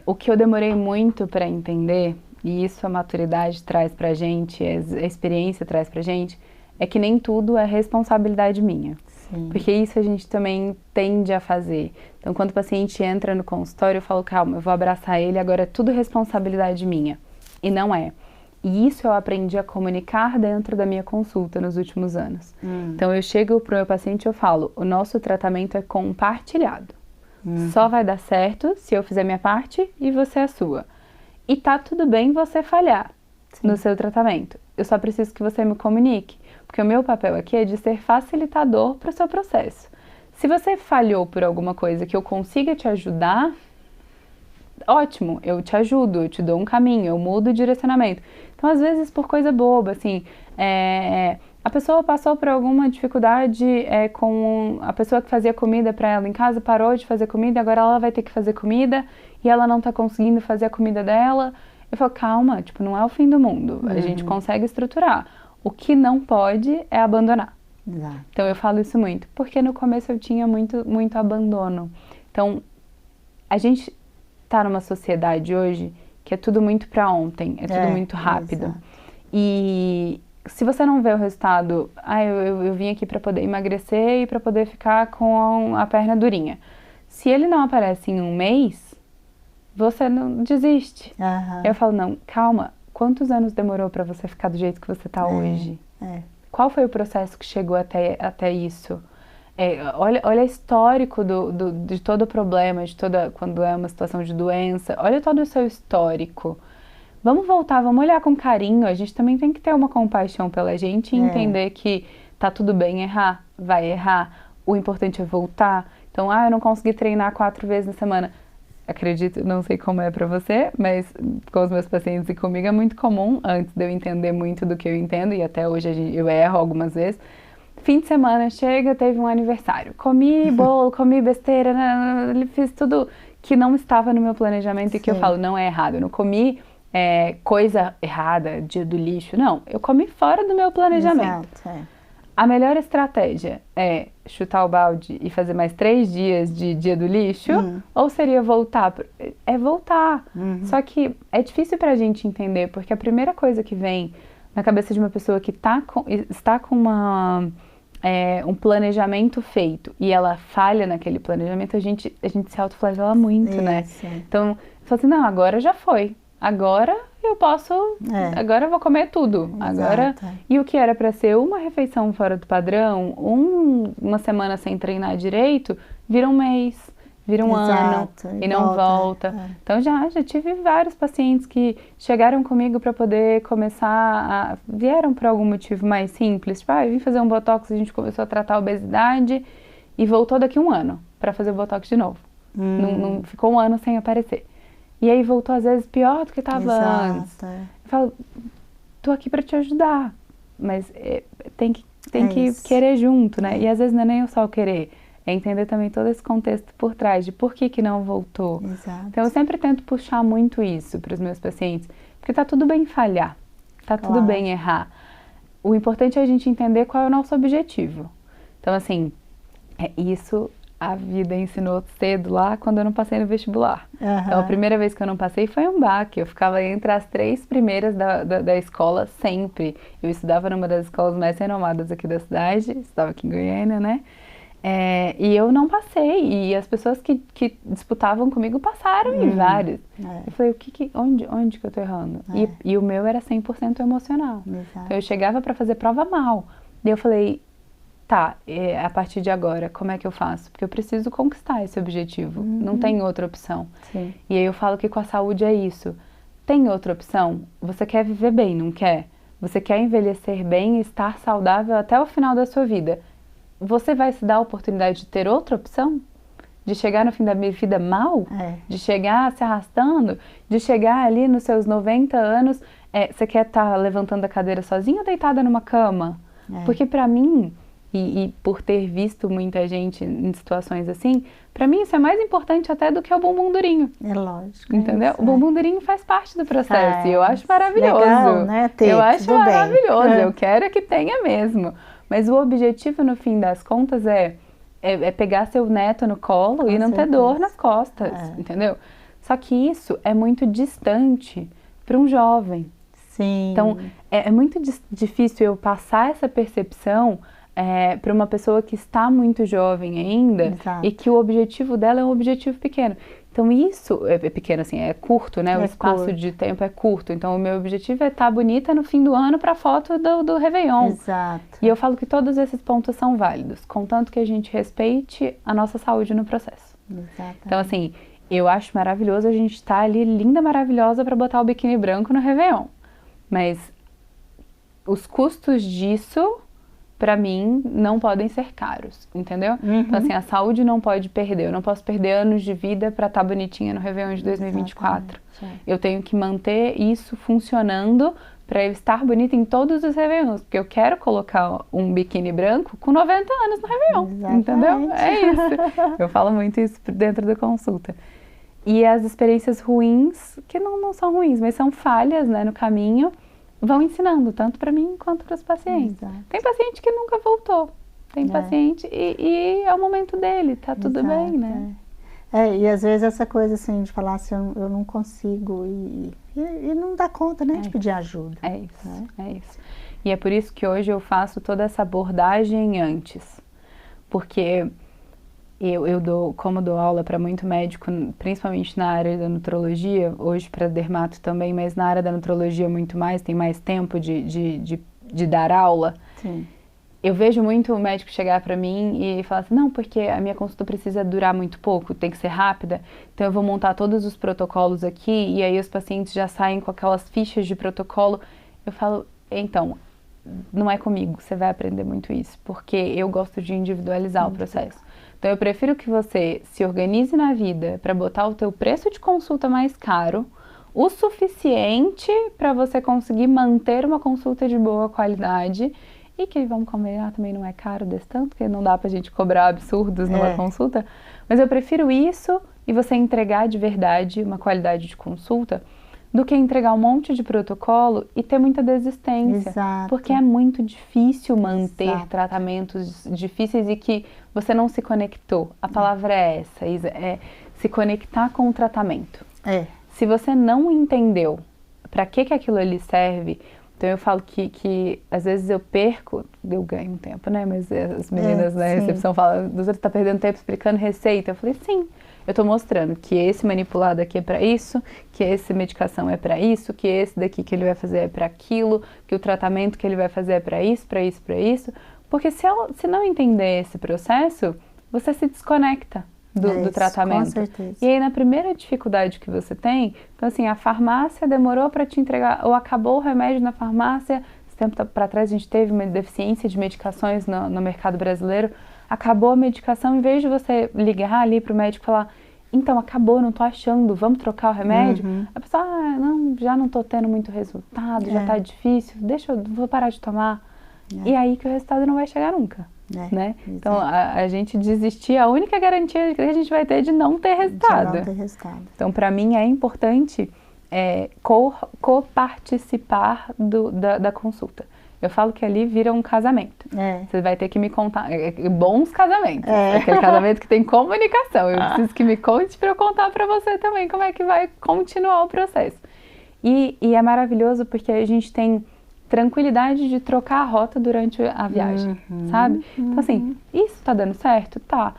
Speaker 2: O que eu demorei muito para entender, e isso a maturidade traz pra gente, a experiência traz pra gente, é que nem tudo é responsabilidade minha.
Speaker 1: Sim.
Speaker 2: Porque isso a gente também tende a fazer. Então, quando o paciente entra no consultório, eu falo, calma, eu vou abraçar ele, agora é tudo responsabilidade minha. E não é. E isso eu aprendi a comunicar dentro da minha consulta nos últimos anos. Então, eu chego para o meu paciente e eu falo, o nosso tratamento é compartilhado. Só vai dar certo se eu fizer minha parte e você a sua. E tá tudo bem você falhar no seu tratamento. Eu só preciso que você me comunique. Porque o meu papel aqui é de ser facilitador para o seu processo. Se você falhou por alguma coisa que eu consiga te ajudar, ótimo, eu te ajudo, eu te dou um caminho, eu mudo o direcionamento. Então, às vezes, por coisa boba, assim, a pessoa passou por alguma dificuldade com a pessoa que fazia comida para ela em casa, parou de fazer comida, agora ela vai ter que fazer comida e ela não tá conseguindo fazer a comida dela. Eu falo, calma, tipo, não é o fim do mundo, a gente consegue estruturar. O que não pode é abandonar.
Speaker 1: Exato.
Speaker 2: Então, eu falo isso muito, porque no começo eu tinha muito abandono. Então, a gente tá numa sociedade hoje que é tudo muito para ontem, é tudo muito rápido.
Speaker 1: Exato.
Speaker 2: E se você não vê o resultado, eu vim aqui para poder emagrecer e para poder ficar com a perna durinha. Se ele não aparece em um mês, você não desiste. Eu falo, não, calma, quantos anos demorou para você ficar do jeito que você tá hoje? Qual foi o processo que chegou até isso? Olha o histórico de todo o problema, quando é uma situação de doença. Olha todo o seu histórico. Vamos voltar, vamos olhar com carinho. A gente também tem que ter uma compaixão pela gente e entender que tá tudo bem errar, vai errar. O importante é voltar. Então, eu não consegui treinar 4 vezes na semana. Acredito, não sei como é pra você, mas com os meus pacientes e comigo é muito comum, antes de eu entender muito do que eu entendo, e até hoje eu erro algumas vezes. Fim de semana chega, teve um aniversário. Comi bolo, comi besteira, fiz tudo que não estava no meu planejamento e que eu falo, não é errado. Eu não comi coisa errada, dia do lixo, não. Eu comi fora do meu planejamento.
Speaker 1: Exato,
Speaker 2: A melhor estratégia é chutar o balde e fazer mais 3 dias de dia do lixo? Ou seria voltar? É voltar. Só que é difícil pra gente entender, porque a primeira coisa que vem na cabeça de uma pessoa que está com um planejamento feito e ela falha naquele planejamento, a gente se autoflagela muito, né? Então, eu falo assim, não, agora já foi. Agora eu posso, agora eu vou comer tudo. Agora, e o que era para ser uma refeição fora do padrão, uma semana sem treinar direito, vira um mês, vira um ano e não volta. Então já tive vários pacientes que chegaram comigo para poder começar, vieram por algum motivo mais simples, tipo, eu vim fazer um botox, a gente começou a tratar a obesidade e voltou daqui 1 ano para fazer o botox de novo. Não ficou 1 ano sem aparecer. E aí voltou às vezes pior do que estava antes. Eu falo, tô aqui para te ajudar, mas tem que querer junto, né? E às vezes não é nem só o querer, é entender também todo esse contexto por trás de por que não voltou. Então eu sempre tento puxar muito isso para os meus pacientes, porque tá tudo bem falhar, tá tudo bem errar. O importante é a gente entender qual é o nosso objetivo. Então assim, isso a vida ensinou cedo lá quando eu não passei no vestibular. Então a primeira vez que eu não passei foi um baque. Eu ficava entre as 3 primeiras da escola sempre. Eu estudava numa das escolas mais renomadas aqui da cidade, estava aqui em Goiânia, né? E eu não passei. E as pessoas que disputavam comigo passaram em vários. Eu falei, onde que eu tô errando? E o meu era 100% emocional. Então eu chegava para fazer prova mal. E eu falei, tá, a partir de agora, como é que eu faço? Porque eu preciso conquistar esse objetivo, não tem outra opção. E aí eu falo que com a saúde é isso. Tem outra opção? Você quer viver bem, não quer? Você quer envelhecer bem e estar saudável até o final da sua vida. Você vai se dar a oportunidade de ter outra opção? De chegar no fim da minha vida mal? De chegar se arrastando? De chegar ali nos seus 90 anos, você quer estar levantando a cadeira sozinha ou deitada numa cama? Porque pra mim, e por ter visto muita gente em situações assim, pra mim isso é mais importante até do que o bumbum durinho.
Speaker 1: É lógico.
Speaker 2: Entendeu? O bumbum durinho faz parte do processo e eu acho maravilhoso.
Speaker 1: Legal, né?
Speaker 2: Eu acho maravilhoso, eu quero que tenha mesmo. Mas o objetivo no fim das contas é pegar seu neto no colo e não ter dor nas costas, entendeu? Só que isso é muito distante para um jovem.
Speaker 1: Sim.
Speaker 2: Então, é muito difícil eu passar essa percepção para uma pessoa que está muito jovem ainda.
Speaker 1: Exato.
Speaker 2: E que o objetivo dela é um objetivo pequeno. Então isso é pequeno assim, é curto, né? O espaço de tempo é curto. Então o meu objetivo é estar bonita no fim do ano para a foto do Réveillon.
Speaker 1: Exato.
Speaker 2: E eu falo que todos esses pontos são válidos, contanto que a gente respeite a nossa saúde no processo.
Speaker 1: Exatamente.
Speaker 2: Então assim, eu acho maravilhoso a gente estar ali linda, maravilhosa para botar o biquíni branco no Réveillon. Mas os custos disso, pra mim, não podem ser caros, entendeu? Então assim, a saúde não pode perder. Eu não posso perder anos de vida pra estar bonitinha no Réveillon de 2024. Eu tenho que manter isso funcionando pra eu estar bonita em todos os Réveillons. Porque eu quero colocar um biquíni branco com 90 anos no Réveillon, entendeu? É isso. Eu falo muito isso dentro da consulta. E as experiências ruins, que não são ruins, mas são falhas, né, no caminho, vão ensinando, tanto para mim quanto para os pacientes.
Speaker 1: Exato.
Speaker 2: Tem paciente que nunca voltou. Tem paciente e é o momento dele, tá tudo bem, né?
Speaker 1: E às vezes essa coisa assim de falar assim, eu não consigo e não dá conta, né, de pedir ajuda.
Speaker 2: É isso, é isso. E é por isso que hoje eu faço toda essa abordagem antes. Porque como dou aula para muito médico, principalmente na área da nutrologia, hoje para dermato também, mas na área da nutrologia muito mais, tem mais tempo de dar aula.
Speaker 1: Sim.
Speaker 2: Eu vejo muito o médico chegar para mim e falar assim, não, porque a minha consulta precisa durar muito pouco, tem que ser rápida, então eu vou montar todos os protocolos aqui, e aí os pacientes já saem com aquelas fichas de protocolo. Eu falo, então, não é comigo, você vai aprender muito isso, porque eu gosto de individualizar o processo. Então eu prefiro que você se organize na vida para botar o teu preço de consulta mais caro, o suficiente para você conseguir manter uma consulta de boa qualidade e que, vamos combinar, também não é caro desse tanto, porque não dá pra gente cobrar absurdos numa consulta, mas eu prefiro isso e você entregar de verdade uma qualidade de consulta do que entregar um monte de protocolo e ter muita desistência.
Speaker 1: Exato.
Speaker 2: Porque é muito difícil manter tratamentos difíceis e que você não se conectou. A palavra é essa, Isa, é se conectar com o tratamento. Se você não entendeu para que aquilo ali serve, então eu falo que às vezes eu ganho um tempo, né? Mas as meninas na recepção falam, você tá perdendo tempo explicando receita. Eu falei, sim. Eu estou mostrando que esse manipulado aqui é para isso, que essa medicação é para isso, que esse daqui que ele vai fazer é para aquilo, que o tratamento que ele vai fazer é para isso, para isso, para isso. Porque se não entender esse processo, você se desconecta do tratamento.
Speaker 1: Com certeza.
Speaker 2: E aí na primeira dificuldade que você tem, então assim, a farmácia demorou para te entregar, ou acabou o remédio na farmácia, esse tempo para trás a gente teve uma deficiência de medicações no mercado brasileiro, acabou a medicação, em vez de você ligar ali pro médico e falar, então acabou, não tô achando, vamos trocar o remédio? A pessoa, já não tô tendo muito resultado, já tá difícil, vou parar de tomar. E aí que o resultado não vai chegar nunca, né? Então a gente desistir, a única garantia que a gente vai ter de não ter resultado.
Speaker 1: De não ter resultado.
Speaker 2: Então para mim é importante coparticipar da consulta. Eu falo que ali vira um casamento. Você vai ter que me contar. Bons casamentos. Aquele casamento que tem comunicação. Eu preciso que me conte para eu contar para você também como é que vai continuar o processo. E é maravilhoso porque a gente tem tranquilidade de trocar a rota durante a viagem, sabe? Então assim, isso tá dando certo? Tá.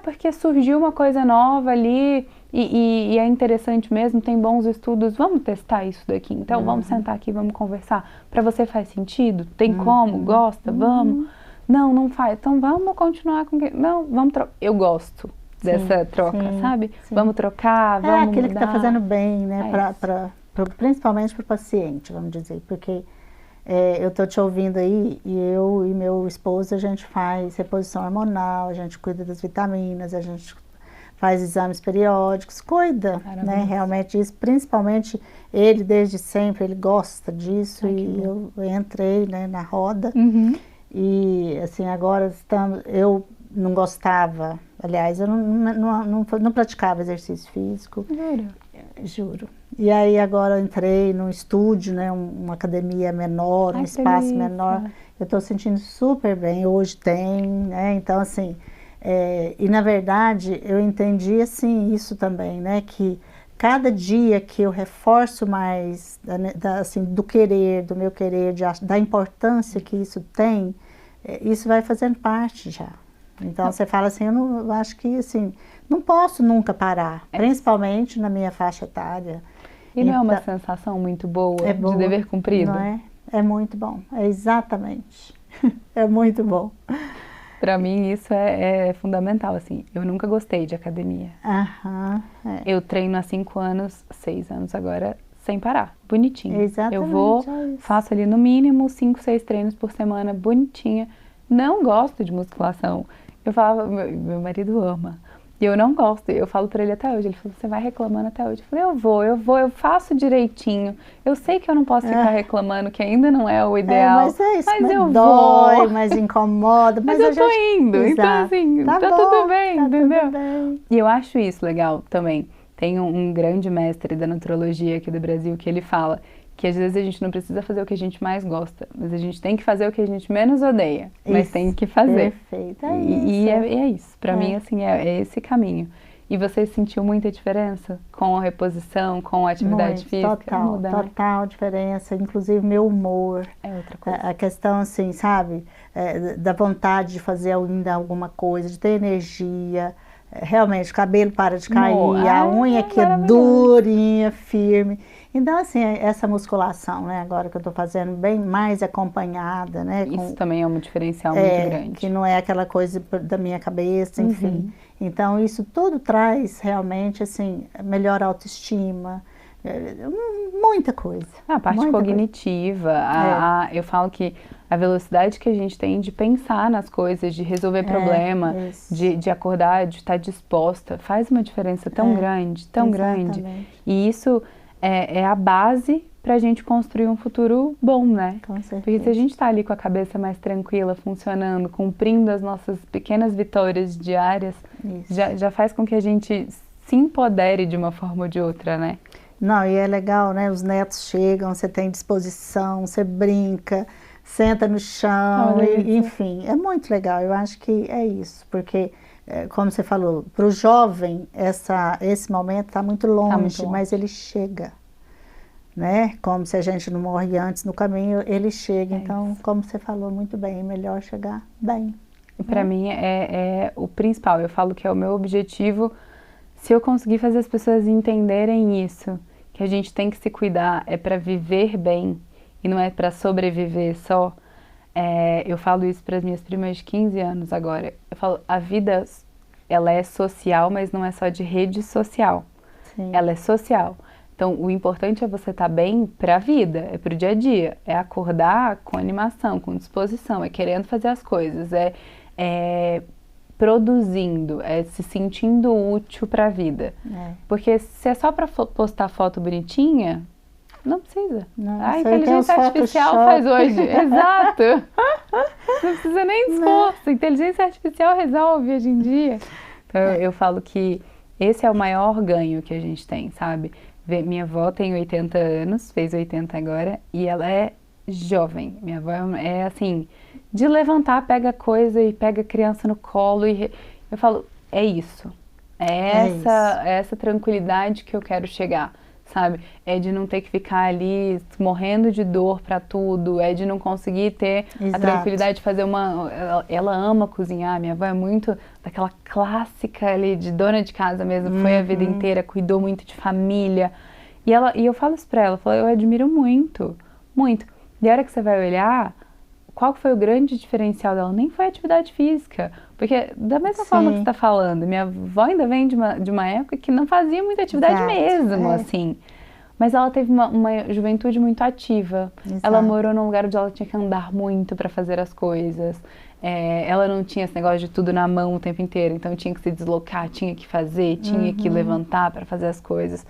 Speaker 2: Porque surgiu uma coisa nova ali e é interessante mesmo, tem bons estudos, vamos testar isso daqui, então vamos sentar aqui, vamos conversar. Pra você faz sentido? Tem como? Gosta? Vamos? Não faz. Então vamos continuar com... Não, vamos trocar. Eu gosto dessa troca, sabe? Vamos trocar, vamos
Speaker 1: aquele
Speaker 2: mudar.
Speaker 1: que tá fazendo bem, né? Principalmente pro paciente, vamos dizer, porque... eu tô te ouvindo aí e eu e meu esposo, a gente faz reposição hormonal, a gente cuida das vitaminas, a gente faz exames periódicos, cuida, né, realmente isso, principalmente ele desde sempre, ele gosta disso e eu entrei, né, na roda e assim, agora eu não gostava, aliás, eu não praticava exercício físico. Juro. E aí agora eu entrei num estúdio, né, uma academia menor, um espaço menor. Eu estou sentindo super bem, hoje tem, né, então assim, e na verdade eu entendi assim isso também, né, que cada dia que eu reforço mais assim, do meu querer, da importância que isso tem, isso vai fazendo parte já. Então você fala assim, eu acho que assim, não posso nunca parar, principalmente na minha faixa etária.
Speaker 2: E não é uma sensação muito boa,
Speaker 1: boa
Speaker 2: de dever cumprido?
Speaker 1: Não é? É muito bom, exatamente. É muito bom.
Speaker 2: Para mim isso é fundamental, assim. Eu nunca gostei de academia. Eu treino há 5 anos, 6 anos agora, sem parar, bonitinho.
Speaker 1: Exatamente.
Speaker 2: Eu vou, faço ali no mínimo 5, 6 treinos por semana, bonitinha. Não gosto de musculação. Eu falava, meu marido ama. E eu não gosto, eu falo pra ele até hoje, ele falou, você vai reclamando até hoje? Eu falei, eu faço direitinho. Eu sei que eu não posso ficar reclamando, que ainda não é o ideal.
Speaker 1: Mas é isso,
Speaker 2: mas eu
Speaker 1: dói,
Speaker 2: vou.
Speaker 1: mas incomoda.
Speaker 2: Mas eu tô indo, então assim, tá tudo bem, entendeu?
Speaker 1: Tudo bem.
Speaker 2: E eu acho isso legal também. Tem um grande mestre da nutrologia aqui do Brasil que ele fala que às vezes a gente não precisa fazer o que a gente mais gosta, mas a gente tem que fazer o que a gente menos odeia, mas tem que fazer.
Speaker 1: Perfeito,
Speaker 2: E é isso, pra mim assim, é esse caminho. E você sentiu muita diferença com a reposição, com a atividade física?
Speaker 1: Total diferença, inclusive meu humor.
Speaker 2: É outra coisa.
Speaker 1: A questão assim, sabe, da vontade de fazer ainda alguma coisa, de ter energia. Realmente, o cabelo para de cair, a unha que é durinha, firme. Então, assim, essa musculação, né, agora que eu tô fazendo bem mais acompanhada, né?
Speaker 2: Isso também é um diferencial muito grande.
Speaker 1: Que não é aquela coisa da minha cabeça, enfim. Então, isso tudo traz realmente, assim, melhor autoestima, muita coisa.
Speaker 2: A parte cognitiva, eu falo que a velocidade que a gente tem de pensar nas coisas, de resolver problema, de acordar, de estar disposta, faz uma diferença tão grande, tão grande. E isso é a base para a gente construir um futuro bom, né?
Speaker 1: Com certeza.
Speaker 2: Porque se a gente está ali com a cabeça mais tranquila, funcionando, cumprindo as nossas pequenas vitórias diárias, já faz com que a gente se empodere de uma forma ou de outra, né?
Speaker 1: Não, e é legal, né? Os netos chegam, você tem disposição, você brinca, senta no chão, enfim, é muito legal. Eu acho que é isso, porque, como você falou, para o jovem, esse momento está muito longe, mas ele chega, né? Como se a gente não morre antes no caminho, ele chega. Então, como você falou muito bem, é melhor chegar bem.
Speaker 2: E para mim é o principal, eu falo que é o meu objetivo. Se eu conseguir fazer as pessoas entenderem isso, que a gente tem que se cuidar, é para viver bem e não é para sobreviver só. Eu falo isso para as minhas primas de 15 anos agora. Eu falo, a vida, ela é social, mas não é só de rede social.
Speaker 1: Sim.
Speaker 2: Ela é social. Então, o importante é você estar bem para a vida, é para o dia a dia. É acordar com animação, com disposição, é querendo fazer as coisas, é produzindo, é se sentindo útil para a vida. Porque se é só para postar foto bonitinha, não precisa. A inteligência artificial faz hoje. Exato. Não precisa nem de esforço. A inteligência artificial resolve hoje em dia. Então eu falo que esse é o maior ganho que a gente tem, sabe? Minha avó tem 80 anos, fez 80 agora, e ela é jovem. Minha avó é assim, de levantar, pega coisa e pega a criança no colo. E eu falo, é isso. É essa tranquilidade que eu quero chegar, sabe? É de não ter que ficar ali morrendo de dor pra tudo, é de não conseguir ter a tranquilidade de fazer Ela ama cozinhar, minha avó é muito daquela clássica ali de dona de casa mesmo, foi a vida inteira, cuidou muito de família. E eu falo isso pra ela, eu admiro muito, muito. E a hora que você vai olhar, qual foi o grande diferencial dela? Nem foi a atividade física. Porque da mesma forma que você está falando, minha avó ainda vem de uma época que não fazia muita atividade mesmo, assim. Mas ela teve uma juventude muito ativa. Ela morou num lugar onde ela tinha que andar muito para fazer as coisas. Ela não tinha esse negócio de tudo na mão o tempo inteiro. Então tinha que se deslocar, tinha que fazer, tinha que levantar para fazer as coisas.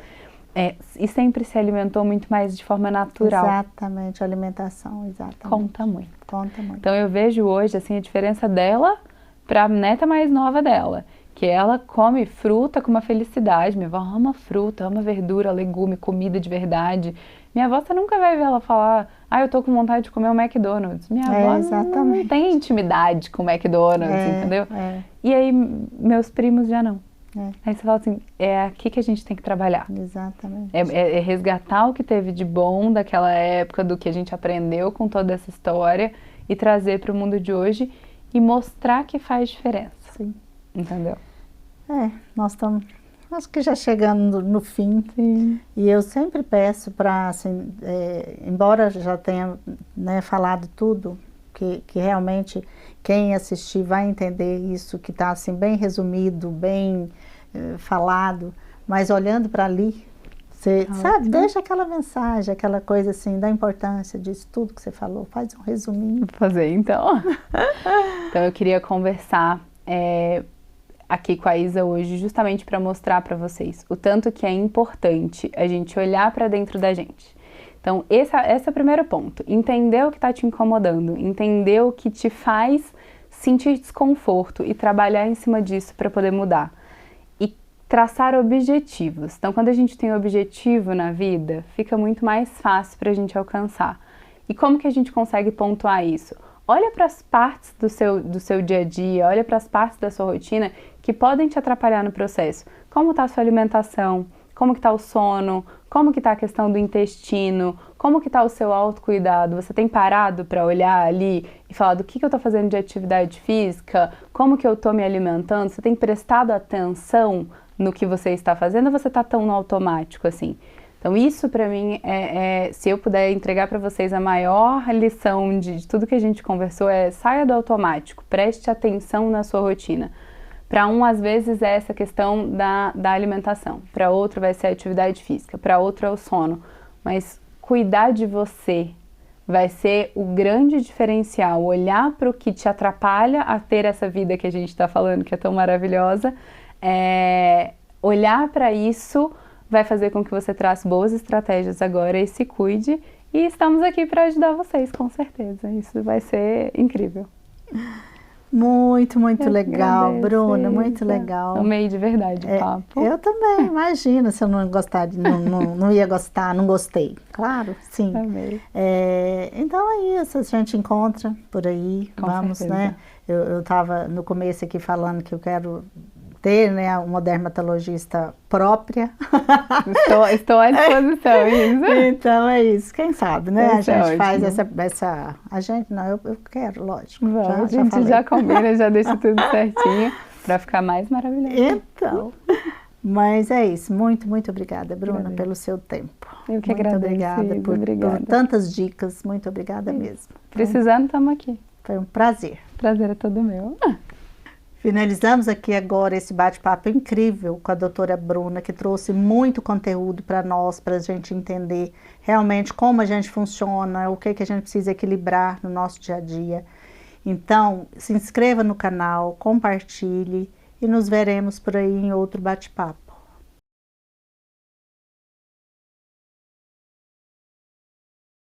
Speaker 2: E sempre se alimentou muito mais de forma natural.
Speaker 1: Exatamente, alimentação, exatamente.
Speaker 2: Conta muito.
Speaker 1: Conta muito.
Speaker 2: Então eu vejo hoje assim, a diferença dela para a neta mais nova dela. Que ela come fruta com uma felicidade. Minha avó ama fruta, ama verdura, legume, comida de verdade. Minha avó, você nunca vai ver ela falar, eu tô com vontade de comer um McDonald's. Minha avó não tem intimidade com o McDonald's, entendeu? E aí meus primos já não. Aí você fala assim, é aqui que a gente tem que trabalhar.
Speaker 1: Exatamente.
Speaker 2: É resgatar o que teve de bom daquela época, do que a gente aprendeu com toda essa história e trazer para o mundo de hoje e mostrar que faz diferença.
Speaker 1: Sim.
Speaker 2: Entendeu?
Speaker 1: Nós estamos, acho que já chegando no fim.
Speaker 2: Sim.
Speaker 1: E eu sempre peço para, assim, embora já tenha, né, falado tudo, que realmente quem assistir vai entender isso, que está assim, bem resumido, bem falado, mas olhando para ali, você sabe, deixa aquela mensagem, aquela coisa assim, da importância disso tudo que você falou, faz um resuminho.
Speaker 2: Vou fazer então. Então eu queria conversar aqui com a Isa hoje justamente para mostrar para vocês o tanto que é importante a gente olhar para dentro da gente. Então esse é o primeiro ponto, entender o que está te incomodando, entender o que te faz sentir desconforto e trabalhar em cima disso para poder mudar. Traçar objetivos. Então, quando a gente tem objetivo na vida, fica muito mais fácil para a gente alcançar. E como que a gente consegue pontuar isso? Olha para as partes do seu dia a dia, olha para as partes da sua rotina que podem te atrapalhar no processo. Como está a sua alimentação? Como que está o sono? Como que está a questão do intestino? Como que está o seu autocuidado? Você tem parado para olhar ali e falar do que eu estou fazendo de atividade física? Como que eu estou me alimentando? Você tem prestado atenção no que você está fazendo, ou você está tão no automático assim? Então isso para mim se eu puder entregar para vocês a maior lição de tudo que a gente conversou, saia do automático, preste atenção na sua rotina. Para às vezes é essa questão da alimentação, para outro vai ser a atividade física, para outro é o sono, mas cuidar de você vai ser o grande diferencial, olhar para o que te atrapalha a ter essa vida que a gente está falando, que é tão maravilhosa. Olhar para isso vai fazer com que você trace boas estratégias agora e se cuide, e estamos aqui para ajudar vocês, com certeza, isso vai ser incrível.
Speaker 1: Muito legal, Bruna, muito legal.
Speaker 2: Amei de verdade o papo.
Speaker 1: Eu também, imagino se eu não gostar, não ia gostar, não gostei, claro, sim.
Speaker 2: Amei.
Speaker 1: Então é isso, a gente encontra por aí, vamos, né? Eu estava no começo aqui falando que eu quero ter, né, uma dermatologista própria.
Speaker 2: Estou à disposição, Isa.
Speaker 1: Então é isso, quem sabe, né? A gente
Speaker 2: ótimo.
Speaker 1: faz essa... A gente, não, eu quero, lógico.
Speaker 2: A gente já combina, já deixa tudo certinho para ficar mais maravilhoso.
Speaker 1: Então, mas é isso. Muito obrigada, Bruna, pelo seu tempo.
Speaker 2: Eu que agradeço.
Speaker 1: Muito obrigada por tantas dicas. Muito obrigada mesmo.
Speaker 2: Precisando, estamos aqui.
Speaker 1: Foi um prazer.
Speaker 2: Prazer é todo meu.
Speaker 1: Finalizamos aqui agora esse bate-papo incrível com a doutora Bruna, que trouxe muito conteúdo para nós, para a gente entender realmente como a gente funciona, o que a gente precisa equilibrar no nosso dia a dia. Então, se inscreva no canal, compartilhe e nos veremos por aí em outro bate-papo.